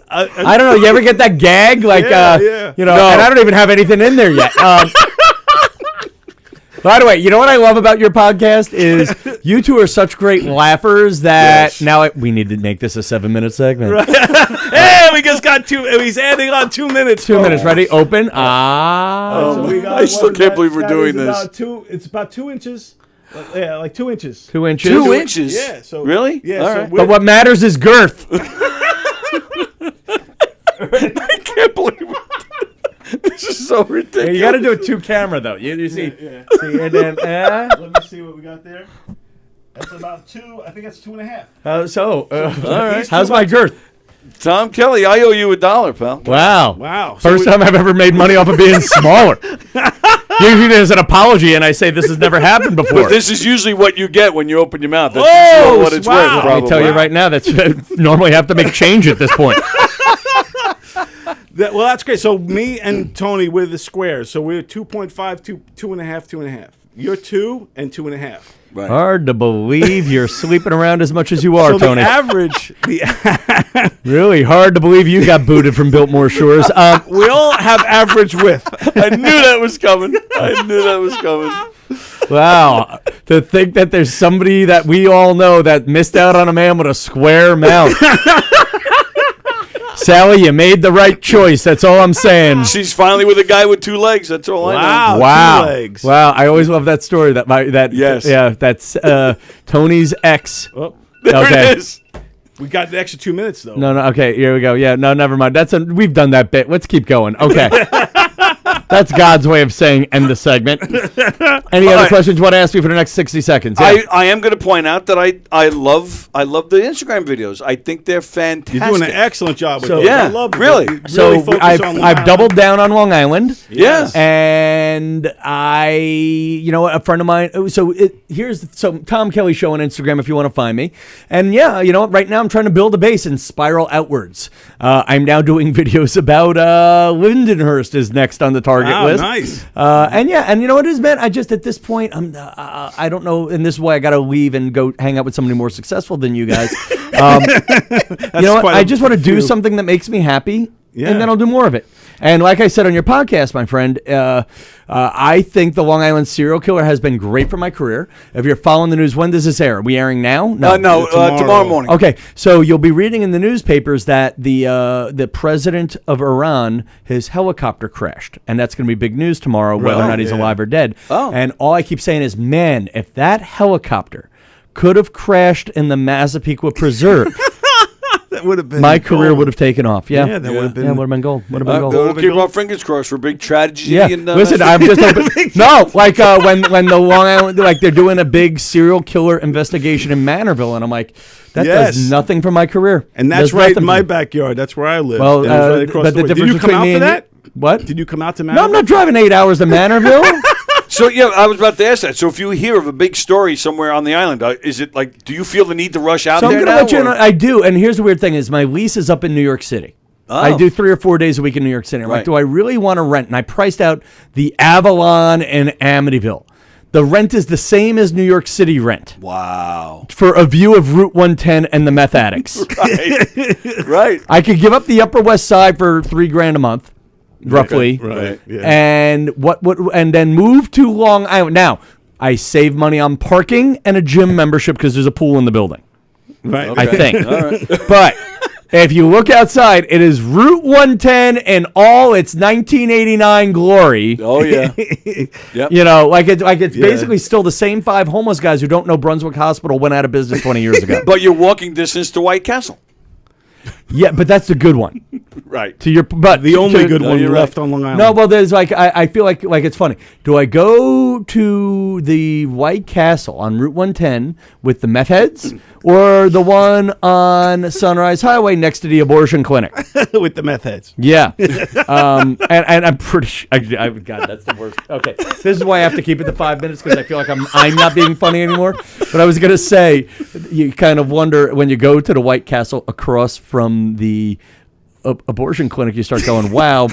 I don't know. You ever get that gag? Like, yeah. you know, and I don't even have anything in there yet. By the way, you know what I love about your podcast is you two are such great laughers that now we need to make this a 7-minute segment. Right. Hey, we just got 2. He's adding on 2 minutes. 2 minutes. Ready? Open. So we got, I still can't believe we're doing this. It's about 2 inches. Yeah, like 2 inches. 2 inches. 2 inches? Yeah. So really? Yeah. All So right. But what matters is girth. I can't believe it. This is so ridiculous. You got to do a 2-camera though. You see, Yeah. see, and then Let me see what we got there. That's about 2. I think that's 2.5. all right. How's my girth? Tom Kelly, I owe you $1, pal. Wow. So First time I've ever made money off of being smaller. Usually there's an apology, and I say this has never happened before. But this is usually what you get when you open your mouth. That's Oh, what it's wow. worth. Let Probably. me tell you right now, that's normally have to make change at this point. Well, that's great. So me and Tony, we're the squares. So we're 2.5, 2.5, 2.5. You're 2 and 2.5. Right. Hard to believe you're sleeping around as much as you are, So Tony. the average, Really hard to believe you got booted from Biltmore Shores. we all have average width. I knew that was coming. Wow. To think that there's somebody that we all know that missed out on a man with a square mouth. Sally, you made the right choice. That's all I'm saying. She's finally with a guy with 2 legs. That's all I know. Wow. 2 legs. Wow. I always love that story. Yes. Yeah, that's Tony's ex. Oh, There it is. we got the extra 2 minutes though. No, okay, here we go. Yeah, no, never mind. We've done that bit. Let's keep going. Okay. That's God's way of saying end the segment. Any other questions you want to ask me for the next 60 seconds? Yeah. I am going to point out that I love the Instagram videos. I think they're fantastic. You're doing an excellent job with So- those. Yeah, I love it. really. You So focus I've on Long I've doubled Island. down on Long Island. Yeah. And a friend of mine. So Tom Kelly Show on Instagram if you want to find me. And yeah, you know what? Right now I'm trying to build a base and spiral outwards. I'm now doing videos about Lindenhurst is next on the target Wow, list. nice. And you know what it is, man? I just at this point I don't know. And this is why I got to leave and go hang out with somebody more successful than you guys. You know what? quite I a just want to do few. something that makes me happy. Yeah. And then I'll do more of it. And like I said on your podcast, my friend, I think the Long Island serial killer has been great for my career. If you're following the news, when does this air? Are we airing now? No, tomorrow morning. Okay, so you'll be reading in the newspapers that the president of Iran, his helicopter crashed, and that's going to be big news tomorrow, whether or not he's alive or dead. Oh. And all I keep saying is, man, if that helicopter could have crashed in the Massapequa Preserve, That would have been my career gold. would have taken off. Yeah, that would have been. Yeah, would have been gold. Would have been gold. We'll keep our fingers crossed for big tragedy. Yeah, And, listen, I'm just hoping. No, like when the Long Island, like they're doing a big serial killer investigation in Manorville, and I'm like, that does nothing for my career. And that's Does right nothing in my for me. backyard. That's where I live. Well, And it was right across but the way. Did difference you come between out me for and that? What? Did you come out to No, Manorville? I'm not driving 8 hours to Manorville. So yeah, I was about to ask that. So if you hear of a big story somewhere on the island, is it like? Do you feel the need to rush out So I'm there gonna now? let you or- know. I do, and here's the weird thing: is my lease is up in New York City. I do 3 or 4 days a week in New York City. I'm like, Right. do I really want to rent? And I priced out the Avalon in Amityville. The rent is the same as New York City rent. Wow. For a view of Route 110 and the meth addicts. Right. Right. I could give up the Upper West Side for $3,000 a month, roughly. Right. Yeah. And and then move to Long Island. Now, I save money on parking and a gym membership because there's a pool in the building. Right. I think. All right. But if you look outside, it is Route 110 and all its 1989 glory. Oh yeah. Yep. You know, like it's basically still the same 5 homeless guys who don't know Brunswick Hospital went out of business 20 years ago. But you're walking distance to White Castle. Yeah, but that's the good one. Right. But The only good one you're left on Long Island. No, well, there's like I feel like it's funny. Do I go to the White Castle on Route 110 with the meth heads, or the one on Sunrise Highway next to the abortion clinic with the meth heads? Yeah, and I'm pretty sure. God, that's the worst. Okay, this is why I have to keep it to 5 minutes because I feel like I'm not being funny anymore. But I was gonna say, you kind of wonder when you go to the White Castle across from the abortion clinic, you start going, wow,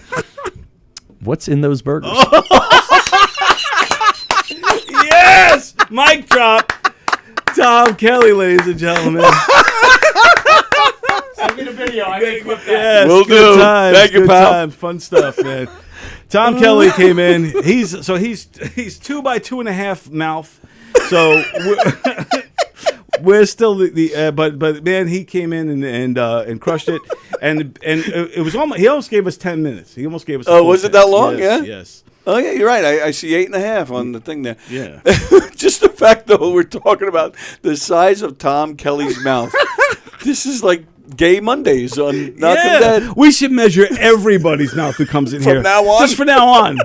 what's in those burgers? Yes! Mic drop. Tom Kelly, ladies and gentlemen. Send me the video. I can clip that. Yes, Will good do. times, Thank you, good pal. times, fun stuff, man. Tom Kelly came in. He's 2 by 2.5 mouth. So we're still but man, he came in and crushed it, and it was almost, he almost gave us 10 minutes. He almost gave us. Oh, was it that long? Yes, Yeah. Yes. Oh yeah, you're right. I see 8.5 on the thing there. Yeah. Just the fact though, we're talking about the size of Tom Kelly's mouth. This is like Gay Mondays on Knock 'Em Dead. We should measure everybody's mouth who comes in From here. now on? Just from now on.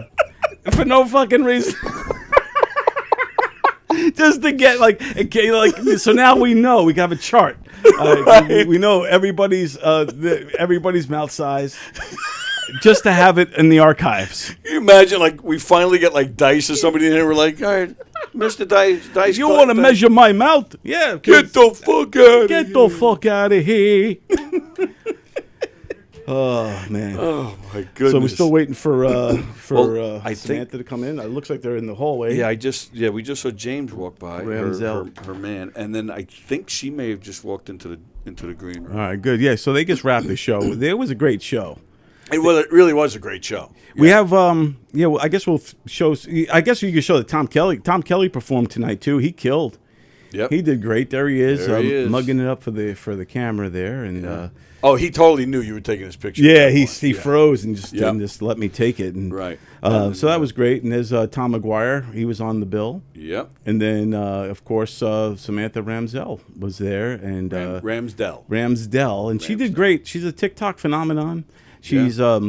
For no fucking reason. Just to get like so now we know, we have a chart. Right. We know everybody's mouth size. Just to have it in the archives. Can you imagine, like, we finally get like Dice or somebody in here. We're like, all right, Mr. Dice. You want to measure my mouth? Yeah. Get the fuck out. Get the fuck out of here. Oh man. Oh my goodness. So we're still waiting for I Samantha to come in. It looks like they're in the hallway. Yeah, we just saw James walk by, Ramsdell. her man, and then I think she may have just walked into the green room. All right, good. Yeah, so they just wrapped the show. It was a great show. It really was a great show. We have well, I guess we'll show. I guess you could show that Tom Kelly performed tonight too. He killed. Yep. He did great. There he is, There he is. mugging it up for the camera there, and Oh, he totally knew you were taking his picture. yeah, he froze and just Yep. didn't just let me take it. And, Right. So that was great. And there's Tom McGuire. He was on the bill. Yep. And then of course Samantha Ramsdell was there, and Ramsdell. and she did great. She's a TikTok phenomenon. She's a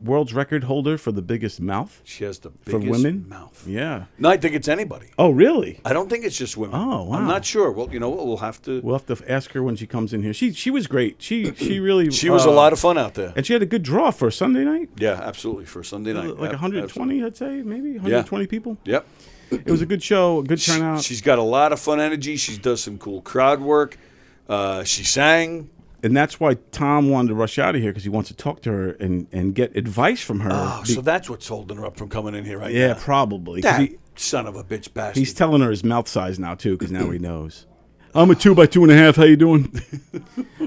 world's record holder for the biggest mouth. She has the for biggest women. mouth. Yeah. No, I think it's anybody. Oh, really? I don't think it's just women. Oh, wow. I'm not sure. Well, you know what? We'll have to ask her when she comes in here. She was great. She really She was a lot of fun out there. and she had a good draw for a Sunday night. Yeah, absolutely, for Sunday night. Like 120, Absolutely. I'd say, maybe 120 people. Yep. It was a good show, a good turnout. She's got a lot of fun energy. She does some cool crowd work. She sang. And that's why Tom wanted to rush out of here, because he wants to talk to her and get advice from her. Oh, so that's what's holding her up from coming in here right now. Yeah, probably. 'Cause That son of a bitch bastard. he's telling her his mouth size now, too, because now he knows. I'm a 2 by 2.5. How you doing?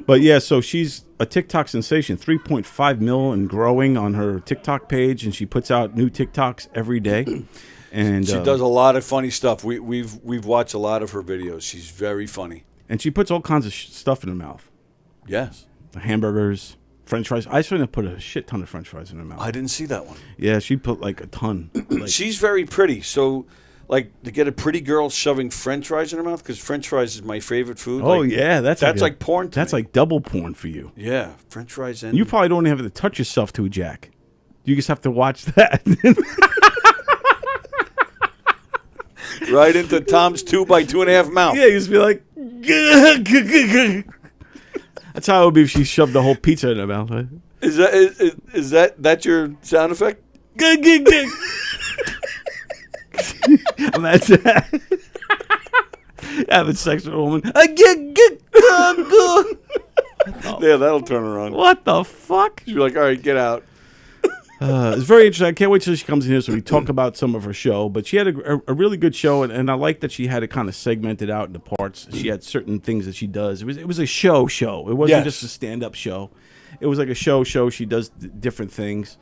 But, yeah, so she's a TikTok sensation, 3.5 mil and growing on her TikTok page, and she puts out new TikToks every day. And she does a lot of funny stuff. We've watched a lot of her videos. She's very funny. And she puts all kinds of stuff in her mouth. Yes. Hamburgers, French fries. I shouldn't have put a shit ton of French fries in her mouth. I didn't see that one. Yeah, she put like a ton. Like, She's very pretty. So, like, to get a pretty girl shoving French fries in her mouth, because French fries is my favorite food. oh, like, yeah. That's like porn to That's me. like double porn for you. Yeah, French fries and... You probably don't have to touch yourself to, Jack. You just have to watch that. right into Tom's 2 by 2.5 mouth. Yeah, you just be like... That's how it would be if she shoved the whole pizza in her mouth. Right? Is that your sound effect? Imagine that. Having sex with a woman. Yeah, that'll turn her on. What the fuck? She'll be like, all right, get out. It's very interesting. I can't wait till she comes in here so we talk about some of her show. But she had a really good show, and I like that she had it kind of segmented out into parts. She had certain things that she does. It was a show. It wasn't just a stand-up show. It was like a show. She does different things,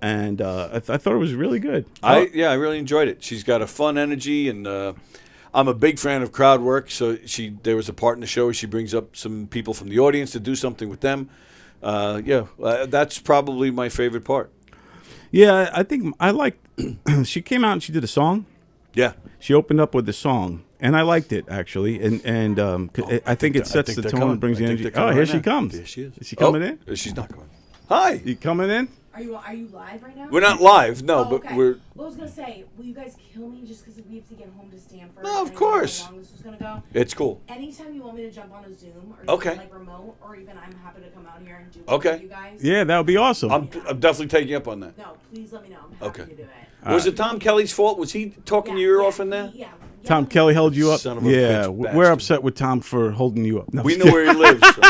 and I thought it was really good. I really enjoyed it. She's got a fun energy, and I'm a big fan of crowd work. So there was a part in the show where she brings up some people from the audience to do something with them. That's probably my favorite part. Yeah, I think I liked. She came out and she did a song. Yeah, she opened up with a song, and I liked it actually. And I think it sets the tone and brings the energy. Oh, here she comes. There she is. Is she coming in? She's not coming. Hi. You coming in? Are you live right now? We're not live, no, Oh, but okay. we're. Well, I was gonna say, will you guys kill me just because we have to get home to Stanford? No, of and I know course. How long this was gonna go? It's cool. Anytime you want me to jump on a Zoom or Okay. like remote, or even I'm happy to come out here and do it Okay. with you guys. Yeah, that would be awesome. I'm definitely taking you up on that. No, please let me know. I'm happy Okay. to do it. Was it Tom Kelly's fault? Was he talking your ear off in there? Yeah. Tom Kelly held you up. Son of a Yeah, bitch we're bastard. upset with Tom for holding you up. No, We I'm know just where he lives. So.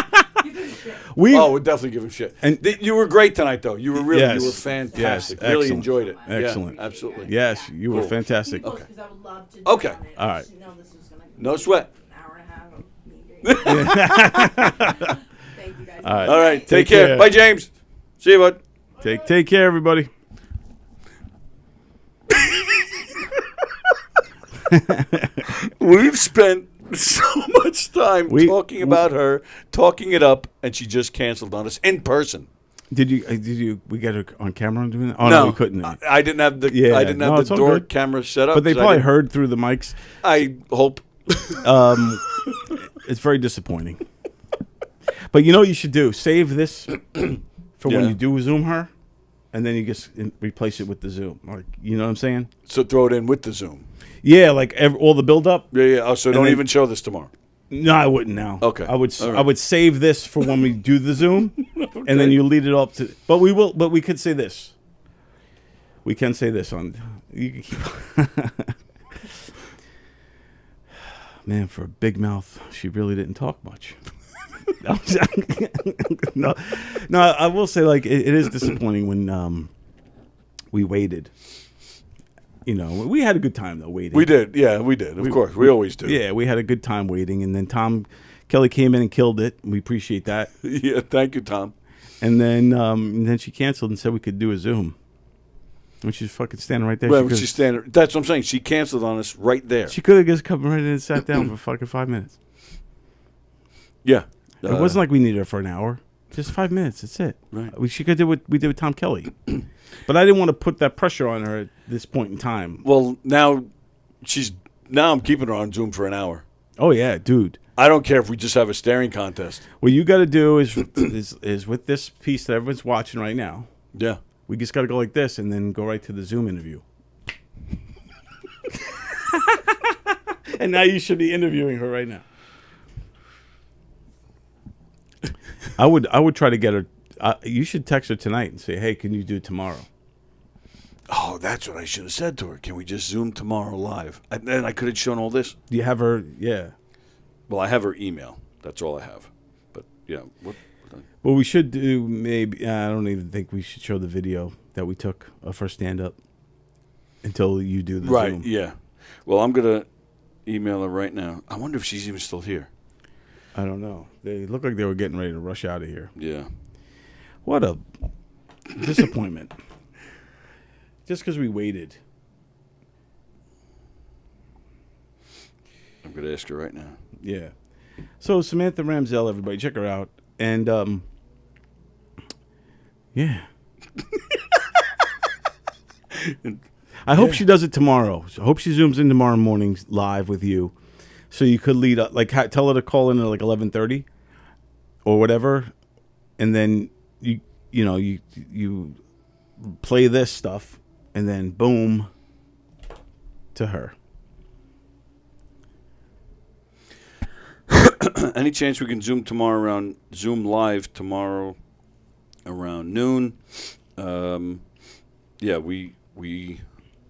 We'll definitely give him shit. And you were great tonight, though. You were really, Yes. you were fantastic. Yes, Really excellent. enjoyed it. Excellent. Yeah, absolutely. Yes, you were Cool. fantastic. Okay. Because I would love to. Okay. On it. All I right. just know this was gonna No sweat. an hour and a half of me. Thank you guys. All right. All right. Take care. Bye, James. See you, bud. Take care, everybody. We've spent so much time talking about her, talking it up, and she just canceled on us in person. Did you? We got her on camera doing that? Oh No, we couldn't. I didn't have the. Yeah, I didn't have it's the all door good. camera set up. But they 'cause I probably didn't- heard through the mics. I hope. It's very disappointing. But you know what you should do? Save this for when Yeah. you do Zoom her, and then you just replace it with the Zoom. Like, you know what I'm saying? So throw it in with the Zoom. Yeah, like all the build up. Yeah. Oh, so And don't then- even show this tomorrow. No, I wouldn't now. Okay. I would. All right. I would save this for when we do the Zoom, and then you lead it up to. But we will. But we could say this. We can say this on. You can keep. Man, for a big mouth, she really didn't talk much. no, I will say, like, it is disappointing when we waited. You know, we had a good time though waiting. We did, yeah, we did. Of course, we always do. Yeah, we had a good time waiting, and then Tom Kelly came in and killed it. We appreciate that. Yeah, thank you, Tom. And then she canceled and said we could do a Zoom. And she's fucking standing right there. Well, she's standing. That's what I'm saying. She canceled on us right there. She could have just come right in and sat down for fucking 5 minutes. Yeah, It wasn't like we needed her for an hour. Just 5 minutes. That's it. Right. She could do what we did with Tom Kelly. But I didn't want to put that pressure on her at this point in time. Well, now I'm keeping her on Zoom for an hour. Oh yeah, dude. I don't care if we just have a staring contest. What you got to do is with this piece that everyone's watching right now. Yeah. We just got to go like this and then go right to the Zoom interview. And now you should be interviewing her right now. I would try to get her. You should text her tonight and say, "Hey, can you do it tomorrow?" Oh, that's what I should have said to her. Can we just Zoom tomorrow live? And then I could have shown all this. Do you have her? Yeah. Well, I have her email. That's all I have. But yeah, Well, we should do maybe. I don't even think we should show the video that we took of her stand up until you do the right? Zoom. Yeah. Well, I'm gonna email her right now. I wonder if she's even still here. I don't know. They look like they were getting ready to rush out of here. Yeah. What a disappointment. Just because we waited. I'm gonna ask her right now. Yeah. So Samantha Ramsdell, everybody, check her out. And yeah. I hope she does it tomorrow. I hope she zooms in tomorrow morning live with you, so you could lead up. Like, tell her to call in at like 11:30 or whatever, and then you play this stuff, and then boom to her. Any chance we can Zoom live tomorrow around noon? Yeah, we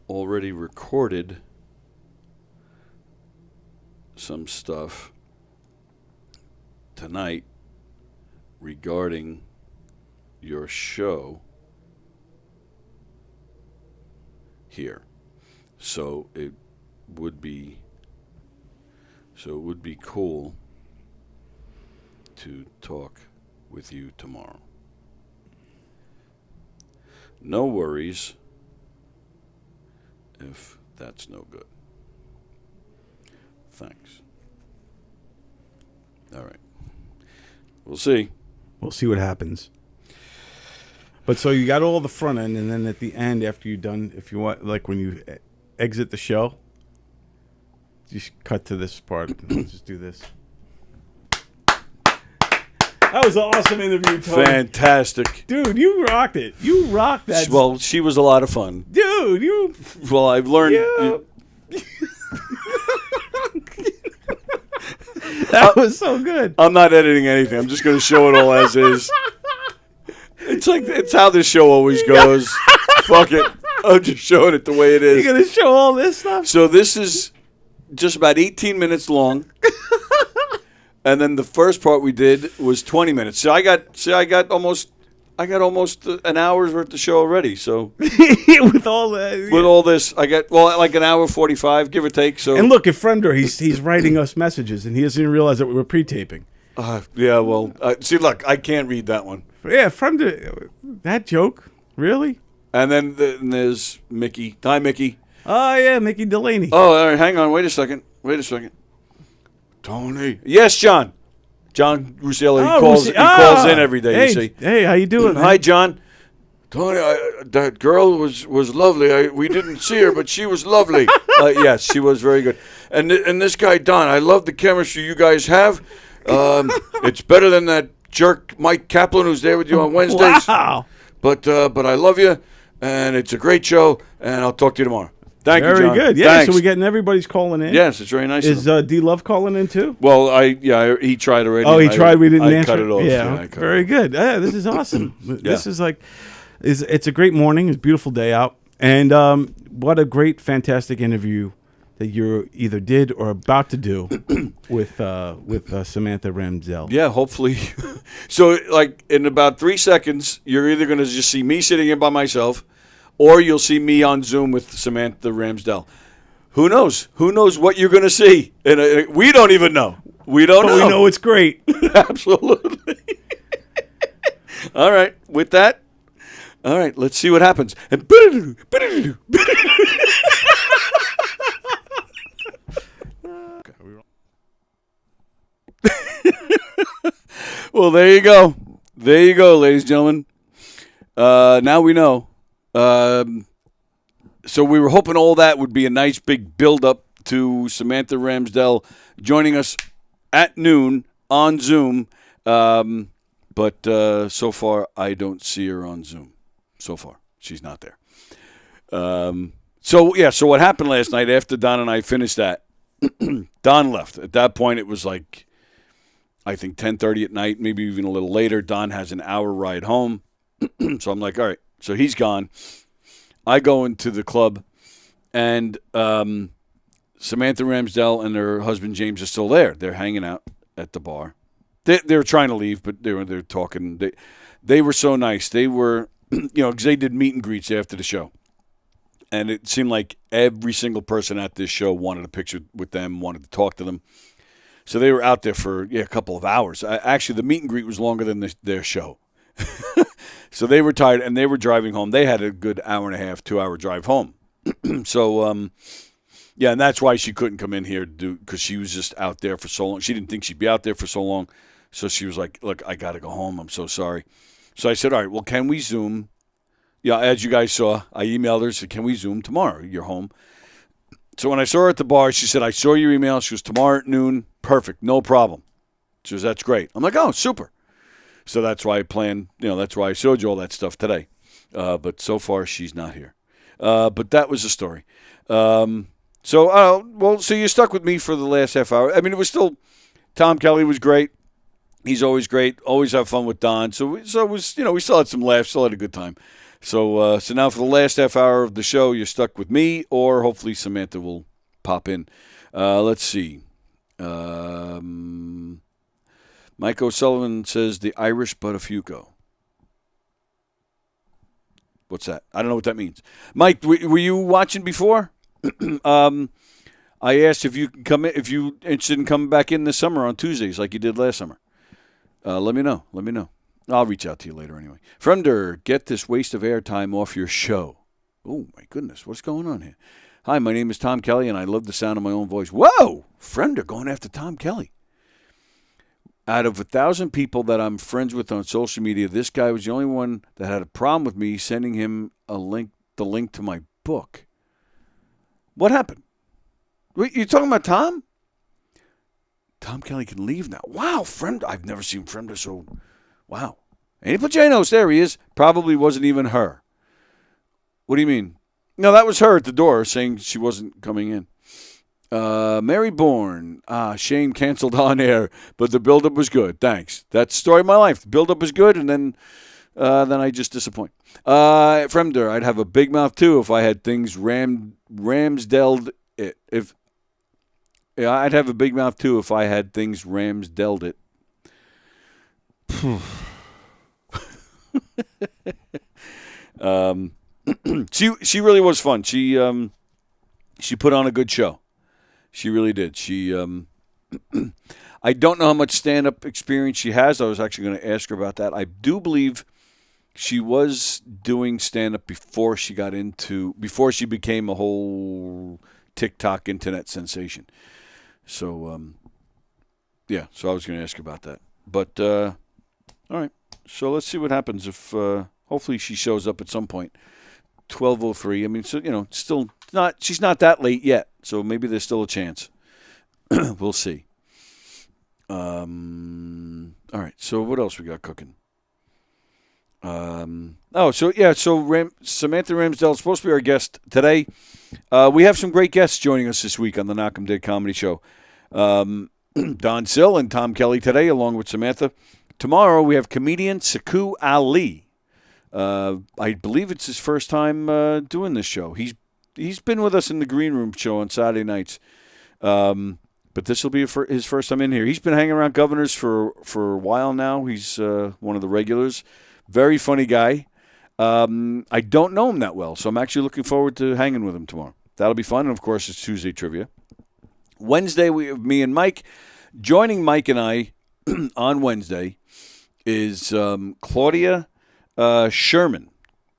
already recorded some stuff tonight regarding your show here. So it would be cool to talk with you tomorrow. No worries if that's no good. Thanks. All right. We'll see. We'll see what happens. But so you got all the front end, and then at the end, after you're done, if you want, like when you exit the show, just cut to this part. Let's just do this. That was an awesome interview, Tony. Fantastic. Dude, you rocked it. You rocked that. Well, she was a lot of fun. Dude, you... Well, I've learned... That was so good. I'm not editing anything. I'm just going to show it all as is. It's how this show always goes. Fuck it. I'm just showing it the way it is. You're going to show all this stuff? So this is just about 18 minutes long. And then the first part we did was 20 minutes. So I got almost an hour's worth of show already. So with all that, with all this, I got like an hour 45, give or take. So and look, at Fremder, he's writing us messages, and he doesn't even realize that we were pre-taping. Yeah, well, see, look, I can't read that one. Yeah, Fremder, that joke, really? And then there's Mickey. Hi, Mickey. Oh yeah, Mickey Delaney. Oh, all right, hang on, wait a second. Tony. Yes, John. John Ruscello. He calls in every day. Hey, you see. Hey, how you doing? Hi, John. Tony, that girl was lovely. We didn't see her, but she was lovely. Yes, she was very good. And this guy Don, I love the chemistry you guys have. It's better than that jerk Mike Kaplan who's there with you on Wednesdays. Wow. But I love you, and it's a great show. And I'll talk to you tomorrow. Thank you, John. Very good. Yeah, Thanks. so we're getting everybody's calling in. Yes, it's very nice. Is D Love calling in too? Well, he tried already. Oh, he tried. We didn't answer. Cut it off. Yeah, very good. Yeah, this is awesome. This is like, it's a great morning. It's a beautiful day out, and what a great, fantastic interview that you either did or about to do with Samantha Ramsdell. Yeah, hopefully. So, like in about 3 seconds, you're either going to just see me sitting here by myself, or you'll see me on Zoom with Samantha Ramsdell. Who knows? Who knows what you're going to see? And we don't even know. We don't know. We know it's great. Absolutely. All right. With that, all right, let's see what happens. And well, there you go. There you go, ladies and gentlemen. Now we know. So we were hoping all that would be a nice big build-up to Samantha Ramsdell joining us at noon on Zoom. But so far, I don't see her on Zoom. So far, she's not there. So what happened last night after Don and I finished that, Don left. At that point, it was like, I think 10:30 at night, maybe even a little later. Don has an hour ride home. So I'm like, all right. So he's gone. I go into the club, and Samantha Ramsdell and her husband James are still there. They're hanging out at the bar. They were trying to leave, but they're talking. They were so nice. They were, because they did meet and greets after the show, and it seemed like every single person at this show wanted a picture with them, wanted to talk to them. So they were out there for a couple of hours. Actually, the meet and greet was longer than their show. So they were tired, and they were driving home. They had a good hour and a half, 2-hour drive home. So, and that's why she couldn't come in here because she was just out there for so long. She didn't think she'd be out there for so long. So she was like, look, I got to go home. I'm so sorry. So I said, all right, well, can we Zoom? Yeah, as you guys saw, I emailed her, said, can we Zoom tomorrow? You're home. So when I saw her at the bar, she said, I saw your email. She was tomorrow at noon. Perfect. No problem. She was, that's great. I'm like, oh, super. So that's why I planned, that's why I showed you all that stuff today. But so far, she's not here. But that was the story. So you're stuck with me for the last half hour. I mean, it was still, Tom Kelly was great. He's always great. Always have fun with Don. So it was, we still had some laughs, still had a good time. So now for the last half hour of the show, you're stuck with me, or hopefully Samantha will pop in. Let's see. Mike O'Sullivan says the Irish Buttafuoco. What's that? I don't know what that means. Mike, were you watching before? I asked if you can come in, if you interested in coming back in this summer on Tuesdays like you did last summer. Let me know. Let me know. I'll reach out to you later anyway. Fremder, get this waste of airtime off your show. Oh, my goodness. What's going on here? Hi, my name is Tom Kelly, and I love the sound of my own voice. Whoa! Fremder going after Tom Kelly. Out of 1,000 people that I'm friends with on social media, this guy was the only one that had a problem with me sending him the link to my book. What happened? Wait, you talking about Tom? Tom Kelly can leave now. Wow, Fremder. I've never seen Fremder so... Wow. And he put Janos. There he is. Probably wasn't even her. What do you mean? No, that was her at the door saying she wasn't coming in. Mary Bourne. Shane canceled on air, but the build-up was good. Thanks. That's the story of my life. The build-up was good, and then I just disappoint. Fremder, I'd have a big mouth, too, if I had things Ramsdelled it. I'd have a big mouth, too, if I had things Ramsdelled it. She really was fun. She put on a good show. She really did. I don't know how much stand-up experience she has. I was actually going to ask her about that. I do believe she was doing stand-up before she became a whole TikTok internet sensation. So, yeah. So I was going to ask her about that. But all right. So let's see what happens if hopefully she shows up at some point. 12:03. I mean, so still not. She's not that late yet. So maybe there's still a chance. We'll see. All right. So what else we got cooking? So Samantha Ramsdell is supposed to be our guest today. We have some great guests joining us this week on the Knock 'em Dead Comedy Show. Don Sill and Tom Kelly today, along with Samantha. Tomorrow we have comedian Saku Ali. I believe it's his first time doing this show. He's been with us in the Green Room show on Saturday nights, but this will be his first time in here. He's been hanging around governors for a while now. He's one of the regulars. Very funny guy. I don't know him that well, so I'm actually looking forward to hanging with him tomorrow. That'll be fun, and of course it's Tuesday Trivia. Wednesday we have me and Mike. Joining Mike and I on Wednesday is Claudia Sherman.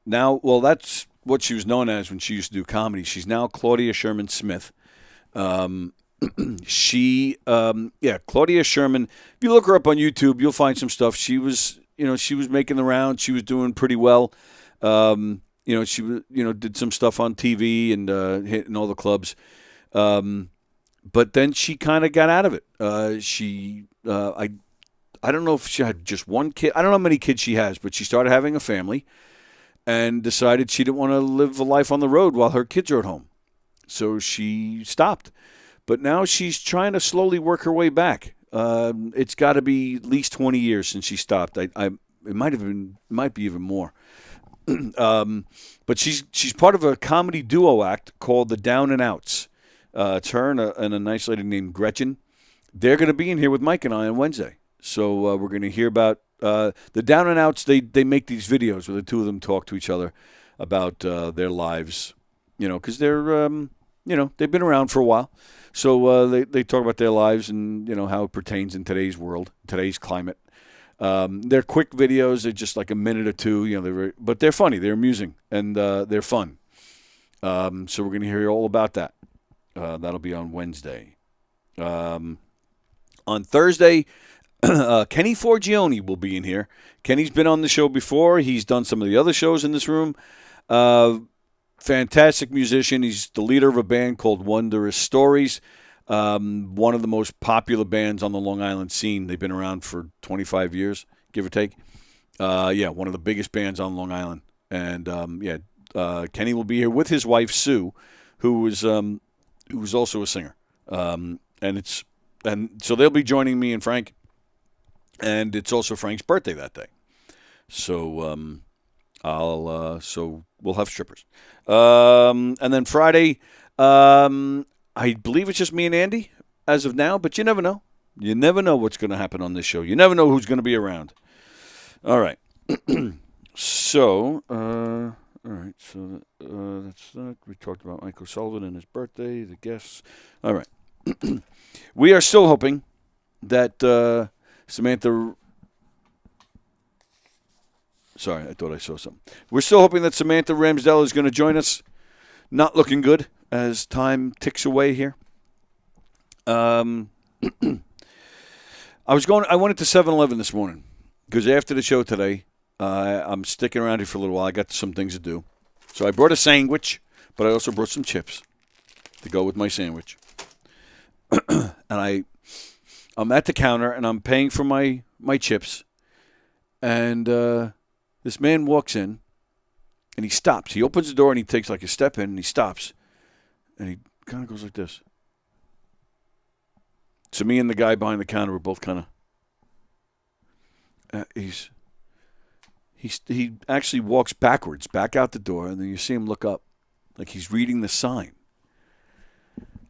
Now, well, that's what she was known as when she used to do comedy. She's now Claudia Sherman Smith. Claudia Sherman. If you look her up on YouTube, you'll find some stuff. She was making the rounds. She was doing pretty well. She did some stuff on TV and hitting all the clubs. But then she kind of got out of it. I don't know if she had just one kid. I don't know how many kids she has, but she started having a family and decided she didn't want to live a life on the road while her kids are at home. So she stopped. But now she's trying to slowly work her way back. It's got to be at least 20 years since she stopped. It might be even more. But she's part of a comedy duo act called the Down and Outs. It's her and a nice lady named Gretchen. They're going to be in here with Mike and I on Wednesday. So we're going to hear about the Down and Outs. They make these videos where the two of them talk to each other about their lives, because they're, they've been around for a while. So they talk about their lives and, how it pertains in today's world, today's climate. They're quick videos. They're just like a minute or two, but they're funny. They're amusing, and they're fun. So we're going to hear all about that. That'll be on Wednesday. On Thursday, Kenny Forgione will be in here. Kenny's been on the show before. He's done some of the other shows in this room. Fantastic musician. He's the leader of a band called Wondrous Stories, one of the most popular bands on the Long Island scene. They've been around for 25 years, give or take. One of the biggest bands on Long Island. And, Kenny will be here with his wife, Sue, who's also a singer. And so they'll be joining me and Frank. And it's also Frank's birthday that day. So so we'll have strippers. And then Friday, I believe it's just me and Andy as of now, but you never know. You never know what's going to happen on this show. You never know who's going to be around. All right. So, all right. So that's that. We talked about Michael Sullivan and his birthday, the guests. All right. We are still hoping that Samantha. Sorry, I thought I saw something. We're still hoping that Samantha Ramsdell is going to join us. Not looking good as time ticks away here. I went to 7-Eleven this morning because after the show today, I'm sticking around here for a little while. I got some things to do. So I brought a sandwich, but I also brought some chips to go with my sandwich. And I'm at the counter, and I'm paying for my chips. And this man walks in, and he stops. He opens the door, and he takes like a step in, and he stops. And he kind of goes like this. So me and the guy behind the counter were both kind of. He actually walks backwards, back out the door, and then you see him look up, like he's reading the sign.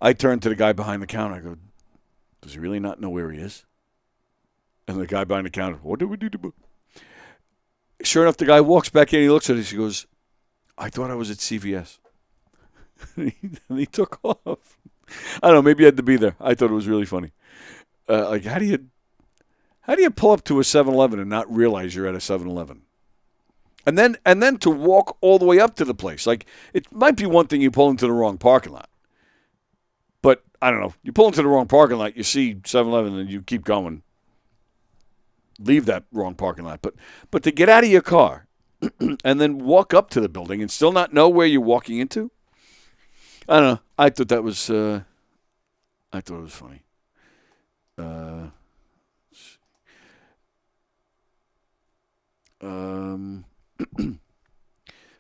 I turn to the guy behind the counter. I go, does he really not know where he is? And the guy behind the counter, what do we do? Sure enough, the guy walks back in. He looks at us. He goes, I thought I was at CVS. and he took off. I don't know. Maybe you had to be there. I thought it was really funny. Like, how do you pull up to a 7-Eleven and not realize you're at a 7-Eleven? And then to walk all the way up to the place. Like, it might be one thing you pull into the wrong parking lot. But, I don't know. You pull into the wrong parking lot, you see 7-Eleven, and you keep going. Leave that wrong parking lot. But to get out of your car and then walk up to the building and still not know where you're walking into, I don't know. I thought it was funny.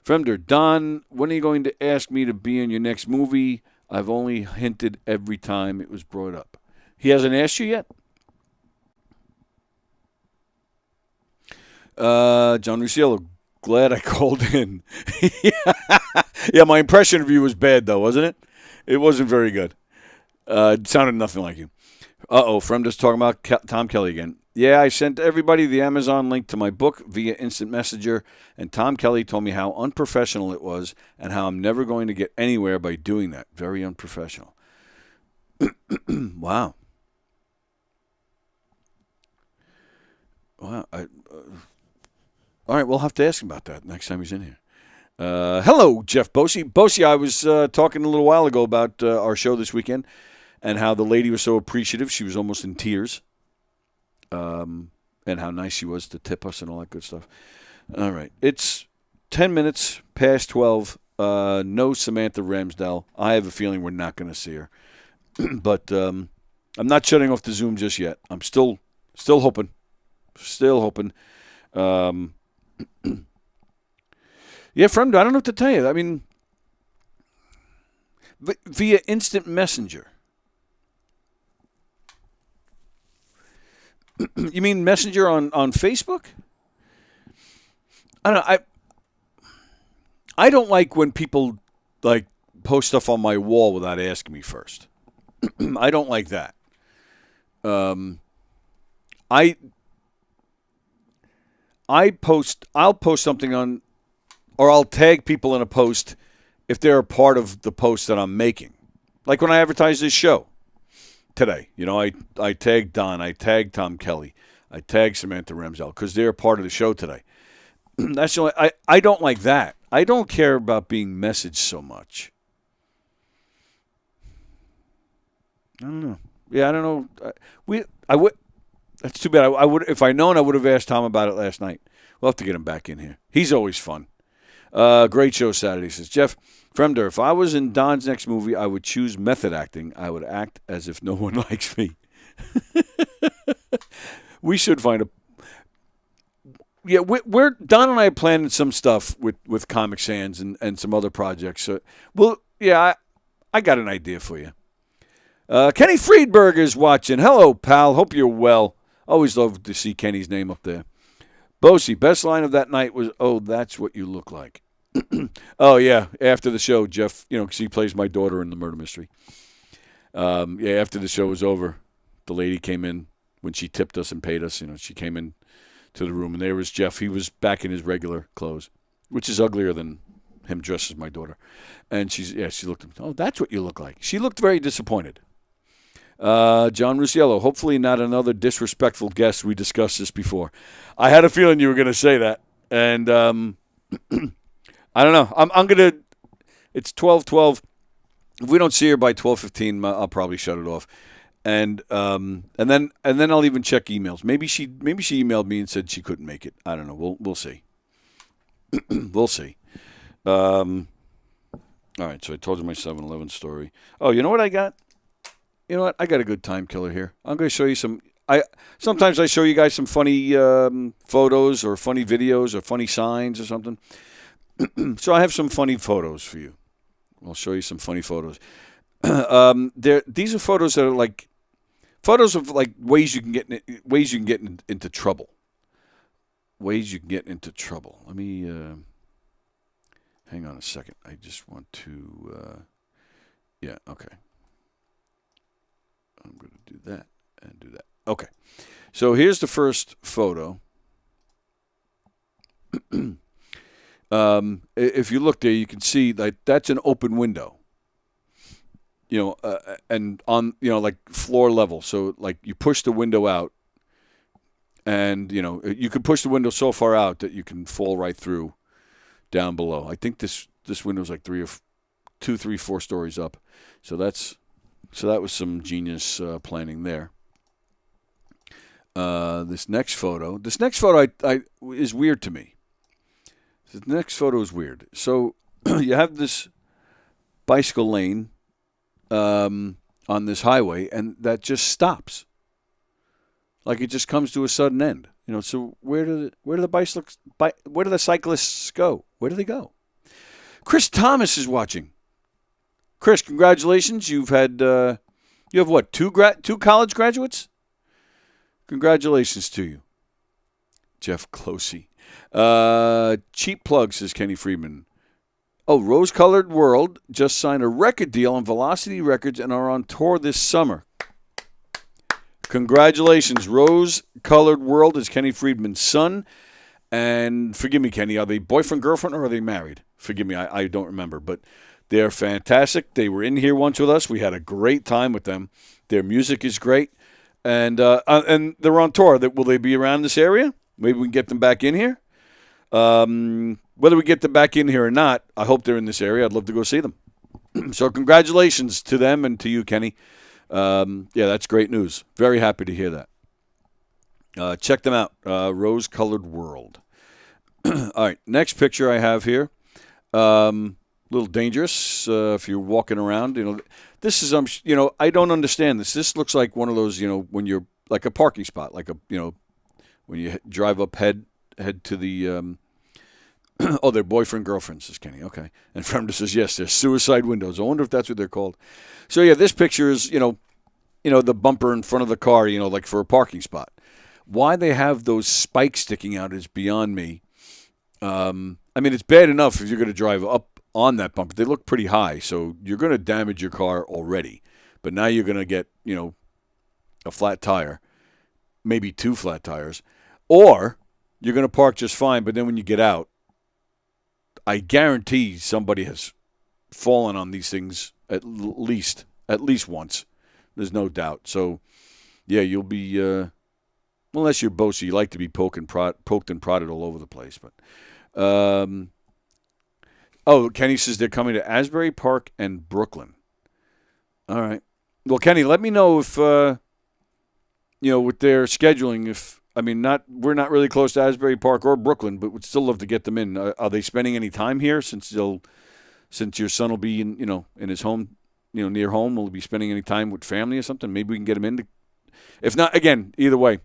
Fremder, Don, when are you going to ask me to be in your next movie? I've only hinted every time it was brought up. He hasn't asked you yet? John Rusiello, glad I called in. Yeah, my impression of you was bad, though, wasn't it? It wasn't very good. It sounded nothing like you. Fremder's talking about Tom Kelly again. Yeah, I sent everybody the Amazon link to my book via instant messenger, and Tom Kelly told me how unprofessional it was and how I'm never going to get anywhere by doing that. Very unprofessional. Wow. Wow. All right, we'll have to ask him about that next time he's in here. Hello, Jeff Bosey. Bosey, I was talking a little while ago about our show this weekend and how the lady was so appreciative. She was almost in tears. And how nice she was to tip us and all that good stuff. All right. It's 10 minutes past 12. No Samantha Ramsdell. I have a feeling we're not going to see her. But I'm not shutting off the Zoom just yet. I'm still hoping. Still hoping. Yeah, friend, I don't know what to tell you. I mean, via instant messenger. You mean Messenger on Facebook? I don't know. I don't like when people like post stuff on my wall without asking me first. I don't like that. I'll post something on, or I'll tag people in a post if they're a part of the post that I'm making. Like when I advertise this show today, I tagged Don, I tagged Tom Kelly, I tagged Samantha Ramsdell because they're a part of the show today. That's the only, I don't like that. I don't care about being messaged so much. I don't know. Yeah, I don't know. That's too bad. I would, if I'd known, I would have asked Tom about it last night. We'll have to get him back in here. He's always fun. Great show Saturday, says Jeff Fremder. If I was in Don's next movie, I would choose method acting. I would act as if no one likes me. We should find a. Yeah, we're Don and I are planning some stuff with Comic Sans and some other projects. So, I got an idea for you. Kenny Friedberg is watching. Hello, pal. Hope you're well. Always love to see Kenny's name up there. Bosey, best line of that night was, "Oh, that's what you look like." Oh, yeah. After the show, Jeff, because he plays my daughter in the murder mystery. After the show was over, the lady came in when she tipped us and paid us. She came in to the room, and there was Jeff. He was back in his regular clothes, which is uglier than him dressed as my daughter. And she looked at me. Oh, that's what you look like. She looked very disappointed. John Rusiello, hopefully not another disrespectful guest. We discussed this before. I had a feeling you were going to say that. And I don't know. I'm going to – it's 12:12. If we don't see her by 12:15, I'll probably shut it off. And then I'll even check emails. Maybe she emailed me and said she couldn't make it. I don't know. We'll see. We'll see. All right, so I told you my 7-Eleven story. Oh, you know what I got? You know what? I got a good time killer here. I'm going to show you some. Sometimes I show you guys some funny photos or funny videos or funny signs or something. So I have some funny photos for you. I'll show you some funny photos. These are photos that are like photos of like ways you can get into trouble. Ways you can get into trouble. Let me hang on a second. I just want to. Yeah. Okay. I'm going to do that and do that. Okay. So here's the first photo. If you look there, you can see that that's an open window. And on, like floor level. So like you push the window out and, you can push the window so far out that you can fall right through down below. I think this window's like 2, 3, 4 stories up. So that was some genius planning there. This next photo is weird to me. The next photo is weird. So you have this bicycle lane on this highway, and that just stops. Like it just comes to a sudden end. So where do the cyclists go? Where do they go? Chris Thomas is watching. Chris, congratulations. You have what? Two college graduates? Congratulations to you. Jeff Closey. Cheap plug, says Kenny Friedman. Oh, Rose-Colored World just signed a record deal on Velocity Records and are on tour this summer. Congratulations. Rose-Colored World is Kenny Friedman's son. And forgive me, Kenny, are they boyfriend, girlfriend, or are they married? Forgive me, I don't remember. But they're fantastic. They were in here once with us. We had a great time with them. Their music is great. And they're on tour. Will they be around this area? Maybe we can get them back in here. Whether we get them back in here or not, I hope they're in this area. I'd love to go see them. So congratulations to them and to you, Kenny. Yeah, that's great news. Very happy to hear that. Check them out, Rose-Colored World. All right, next picture I have here. Little dangerous if you're walking around. This is I don't understand this. This looks like one of those when you're like a parking spot, like when you drive up head to the. Oh, they're boyfriend girlfriend, says Kenny. Okay, and Fremda says yes, they're suicide windows. I wonder if that's what they're called. So yeah, this picture is the bumper in front of the car, like for a parking spot. Why they have those spikes sticking out is beyond me. It's bad enough if you're going to drive up on that bumper. They look pretty high, so you're going to damage your car already. But now you're going to get, a flat tire, maybe 2 flat tires, or you're going to park just fine, but then when you get out, I guarantee somebody has fallen on these things at least once. There's no doubt. So, yeah, you'll be, unless you're bossy, you like to be poked and prodded all over the place. But, Kenny says they're coming to Asbury Park and Brooklyn. All right. Well, Kenny, let me know if, with their scheduling, we're not really close to Asbury Park or Brooklyn, but would still love to get them in. Are they spending any time here since your son will be in his home, near home? Will he be spending any time with family or something? Maybe we can get him in. If not, again, either way,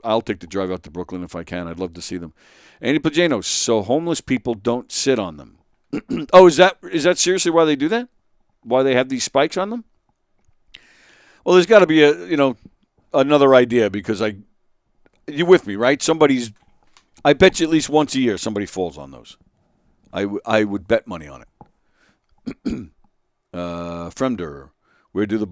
I'll take the drive out to Brooklyn if I can. I'd love to see them. Andy Pajanos, so homeless people don't sit on them. Oh, is that seriously why they do that? Why they have these spikes on them? Well, there's got to be another idea because you with me, right? I bet you at least once a year somebody falls on those. I would bet money on it. Fremder, where do the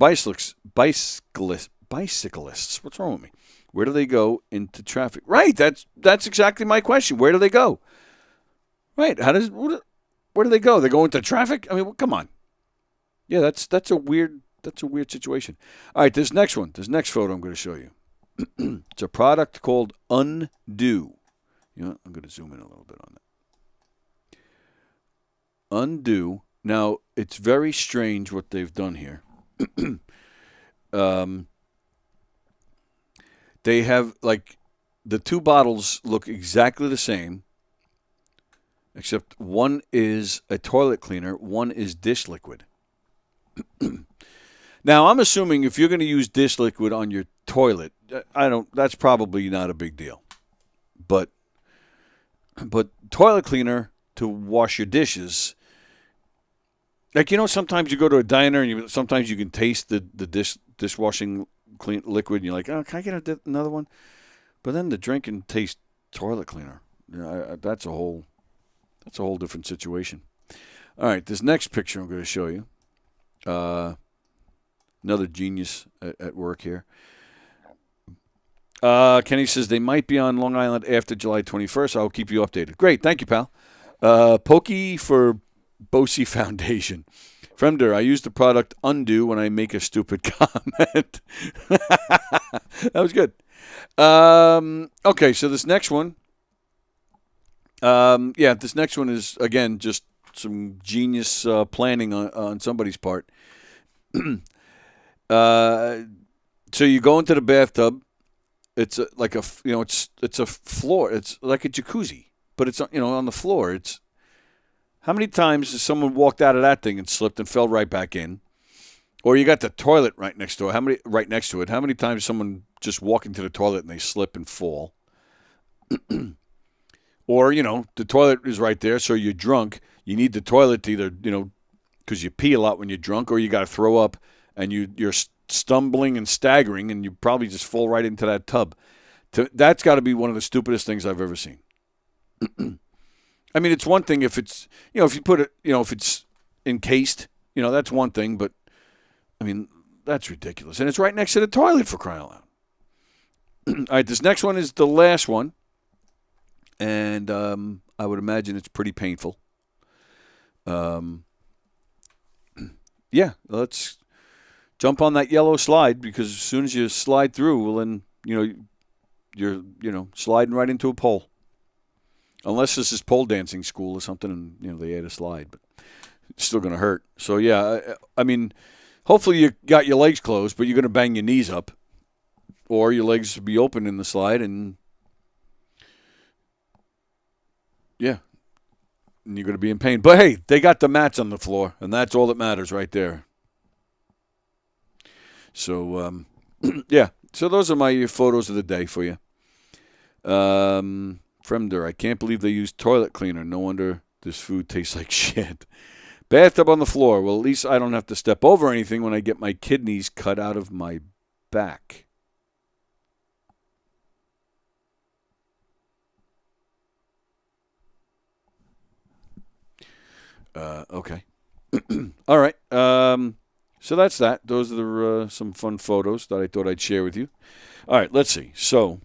bicyclists. What's wrong with me? Where do they go into traffic? Right, that's exactly my question. Where do they go? Right, where do they go? They go into traffic? I mean, well, come on. Yeah, that's a weird situation. All right, this next photo I'm going to show you. It's a product called Undo. You know what? I'm going to zoom in a little bit on that. Undo. Now, it's very strange what they've done here. They have, like, the two bottles look exactly the same, except one is a toilet cleaner, one is dish liquid. Now, I'm assuming if you're going to use dish liquid on your toilet, that's probably not a big deal. But toilet cleaner to wash your dishes, like, you know, sometimes you go to a diner and sometimes you can taste the dishwashing clean liquid and you're like, oh, can I get another one? But then the drink and taste toilet cleaner. You know, that's a whole different situation. All right, this next picture I'm going to show you. Another genius at work here. Kenny says they might be on Long Island after July 21st. I'll keep you updated. Great. Thank you, pal. Pokey for Bosie Foundation. Fremder, I use the product Undo when I make a stupid comment. That was good. Okay, so this next one. This next one is, again, just some genius planning on somebody's part. So you go into the bathtub. It's like it's a floor. It's like a jacuzzi, but it's on the floor. It's how many times has someone walked out of that thing and slipped and fell right back in? Or you got the toilet right next to it. Right next to it? How many times someone just walk into the toilet and they slip and fall? Or the toilet is right there, so you're drunk. You need the toilet to either because you pee a lot when you're drunk, or you got to throw up and you're stumbling and staggering, and you probably just fall right into that tub. That's got to be one of the stupidest things I've ever seen. I mean, it's one thing if it's, if you put it, if it's encased, that's one thing, but I mean, that's ridiculous. And it's right next to the toilet, for crying out loud. All right, this next one is the last one, and I would imagine it's pretty painful. Yeah, let's jump on that yellow slide, because as soon as you slide through, well, then, you're sliding right into a pole. Unless this is pole dancing school or something and, they add a slide, but it's still going to hurt. So, yeah, I mean, hopefully you got your legs closed, but you're going to bang your knees up, or your legs will be open in the slide, and, yeah, and you're going to be in pain. But, hey, they got the mats on the floor, and that's all that matters right there. So, yeah. So those are my photos of the day for you. Fremder, I can't believe they use toilet cleaner. No wonder this food tastes like shit. Bathtub on the floor. Well, at least I don't have to step over anything when I get my kidneys cut out of my back. Okay. All right. So that's that. Those are some fun photos that I thought I'd share with you. All right, let's see. So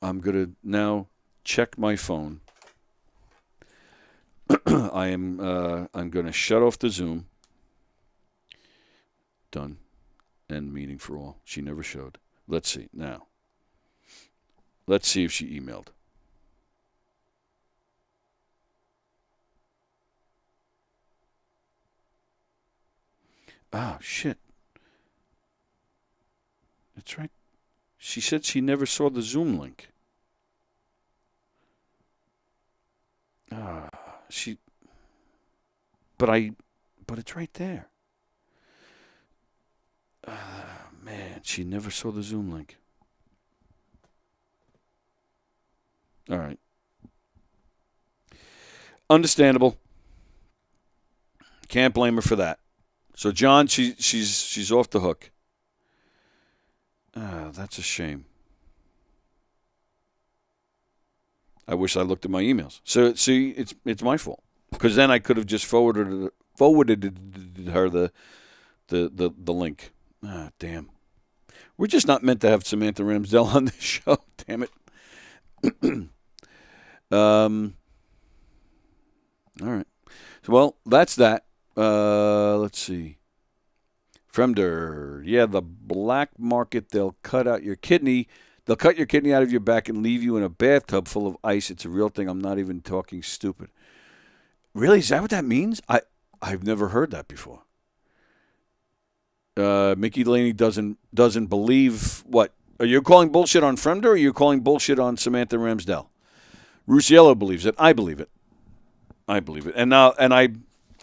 I'm going to now check my phone. I'm going to shut off the Zoom. Done. End meeting for all. She never showed. Let's see. Now, let's see if she emailed. Oh, shit. That's right. She said she never saw the Zoom link. But it's right there. Man, she never saw the Zoom link. All right. Understandable. Can't blame her for that. So, John, she's off the hook. That's a shame. I wish I looked at my emails. So, see, it's my fault, because then I could have just forwarded her the link. Ah, damn. We're just not meant to have Samantha Ramsdell on this show. Damn it. All right. So, well, that's that. Let's see. Fremder. Yeah, the black market, they'll cut out your kidney. They'll cut your kidney out of your back and leave you in a bathtub full of ice. It's a real thing. I'm not even talking stupid. Really? Is that what that means? I've never heard that before. Mickey Delaney doesn't believe what? Are you calling bullshit on Fremder or are you calling bullshit on Samantha Ramsdell? Rusiello believes it. I believe it. And I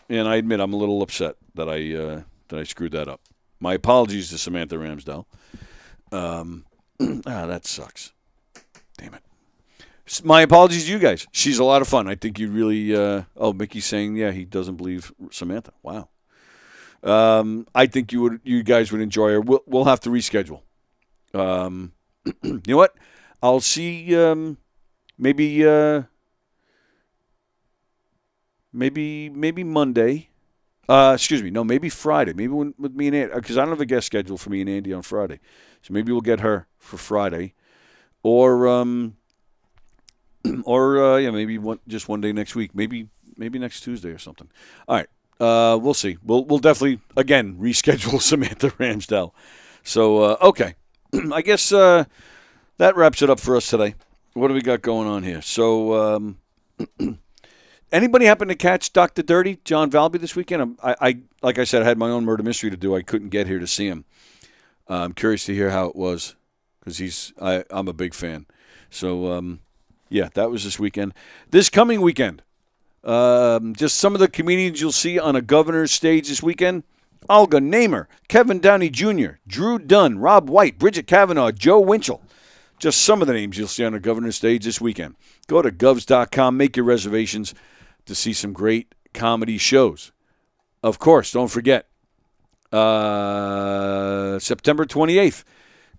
admit I'm a little upset that I screwed that up. My apologies to Samantha Ramsdell. That sucks. Damn it. My apologies to you guys. She's a lot of fun. I think you really. Mickey's saying he doesn't believe Samantha. Wow. I think you guys would enjoy her. We'll have to reschedule. You know what? I'll see. Maybe Monday. Maybe Friday. Maybe with me and Andy, because I don't have a guest scheduled for me and Andy on Friday. So maybe we'll get her for Friday, or maybe just one day next week. Maybe next Tuesday or something. All right. We'll see. We'll definitely again reschedule Samantha Ramsdell. So okay, I guess that wraps it up for us today. What do we got going on here? So anybody happen to catch Dr. Dirty, John Valby, this weekend? I like I said, I had my own murder mystery to do. I couldn't get here to see him. I'm curious to hear how it was because I'm a big fan. So that was this weekend. This coming weekend. Just some of the comedians you'll see on a governor's stage this weekend. Olga Namer, Kevin Downey Jr., Drew Dunn, Rob White, Bridget Kavanaugh, Joe Winchell. Just some of the names you'll see on a governor's stage this weekend. Go to govs.com, make your reservations to see some great comedy shows. Of course, don't forget, September 28th.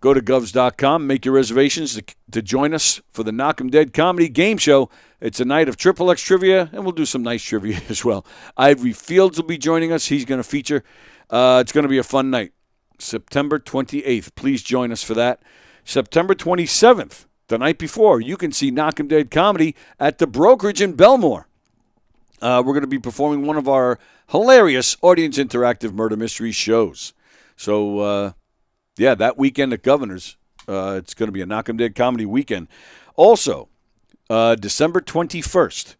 Go to govs.com, make your reservations to join us for the Knock 'em Dead Comedy Game Show. It's a night of Triple X trivia, and we'll do some nice trivia as well. Ivory Fields will be joining us. He's going to feature. It's going to be a fun night. September 28th. Please join us for that. September 27th, the night before, you can see Knock 'em Dead Comedy at the Brokerage in Belmore. We're going to be performing one of our hilarious audience interactive murder mystery shows. So, that weekend at Governor's, it's going to be a Knock 'em Dead Comedy weekend. Also, December 21st,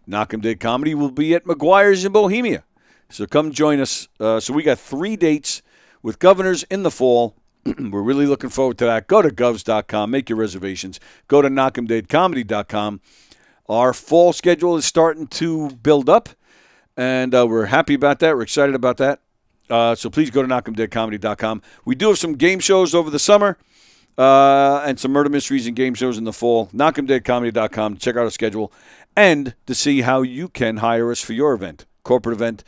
Knock 'em Dead Comedy will be at McGuire's in Bohemia. So come join us. So we got 3 dates with Governors in the fall. We're really looking forward to that. Go to govs.com, make your reservations. Go to knockemdeadcomedy.com. Our fall schedule is starting to build up, and we're happy about that. We're excited about that. So please go to knockemdeadcomedy.com. We do have some game shows over the summer and some murder mysteries and game shows in the fall. knockemdeadcomedy.com to check out our schedule and to see how you can hire us for your event, corporate event,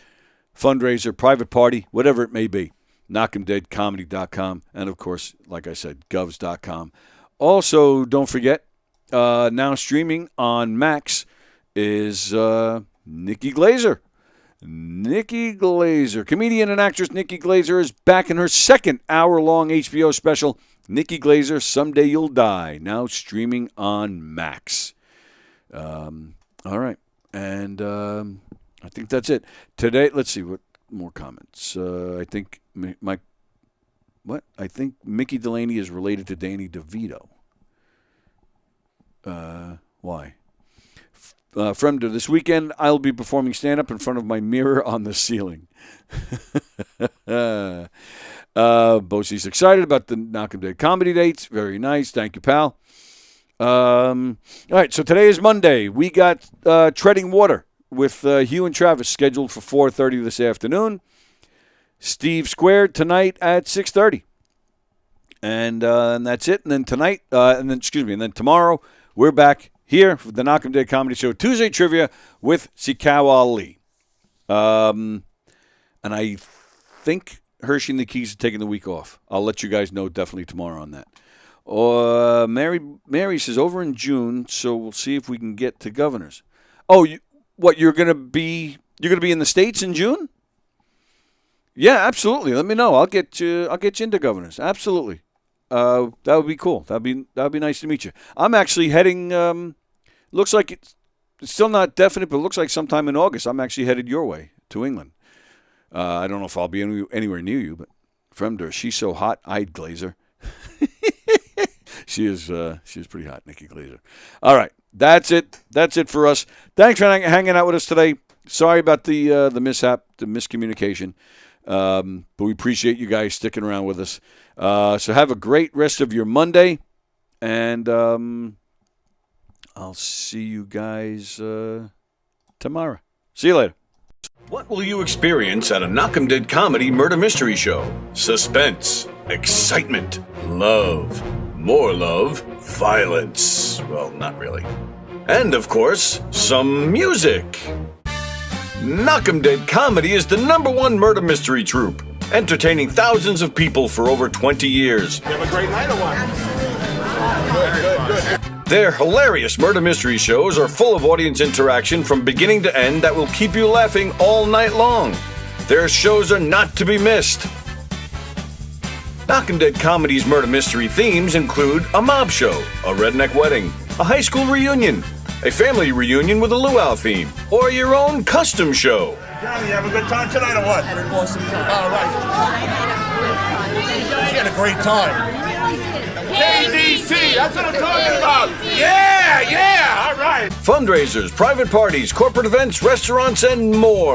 fundraiser, private party, whatever it may be. knockemdeadcomedy.com. And, of course, like I said, govs.com. Also, don't forget, now streaming on Max is Nikki Glazer. Nikki Glazer. Comedian and actress Nikki Glazer is back in her second hour-long HBO special, Nikki Glazer, Someday You'll Die, now streaming on Max. All right. And I think that's it. Today, let's see, what more comments? I think I think Mickey Delaney is related to Danny DeVito. Why? Fremder, this weekend I'll be performing stand-up in front of my mirror on the ceiling. Bosie's excited about the Knock 'em Dead comedy dates. Very nice. Thank you, pal. All right, so today is Monday. We got Treading Water with Hugh and Travis scheduled for 4:30 this afternoon. Steve Squared tonight at 6:30. And that's it. And then tonight, and then tomorrow, we're back here for the Knock 'em Dead Comedy Show, Tuesday Trivia with Sikaw Ali. And I think Hershey and the Keys are taking the week off. I'll let you guys know definitely tomorrow on that. Mary says over in June, so we'll see if we can get to Governors. Oh, you're gonna be in the States in June? Yeah, absolutely. Let me know. I'll get you into Governors. Absolutely. that would be cool. That would be nice to meet you. I'm actually heading. Looks like it's still not definite, but it looks like sometime in August. I'm actually headed your way to England. I don't know if I'll be anywhere near you, but from her, she's so hot. I'd Glazer. She is pretty hot, Nikki Glazer. All right, that's it. That's it for us. Thanks for hanging out with us today. Sorry about the mishap, the miscommunication, but we appreciate you guys sticking around with us. So have a great rest of your Monday, and I'll see you guys tomorrow. See you later. What will you experience at a Knock 'em Dead comedy murder mystery show? Suspense, excitement, love, more love, violence. Well, not really. And, of course, some music. Knock 'em Dead Comedy is the #1 murder mystery troupe, entertaining thousands of people for over 20 years. You have a great night or what? Good. Their hilarious murder mystery shows are full of audience interaction from beginning to end that will keep you laughing all night long. Their shows are not to be missed. Knock 'em Dead Comedy's murder mystery themes include a mob show, a redneck wedding, a high school reunion, a family reunion with a luau theme, or your own custom show. Johnny, you have a good time tonight or what? Had an awesome time. All right. You had a great time. KDC, that's what I'm talking about. Yeah, all right. Fundraisers, private parties, corporate events, restaurants, and more.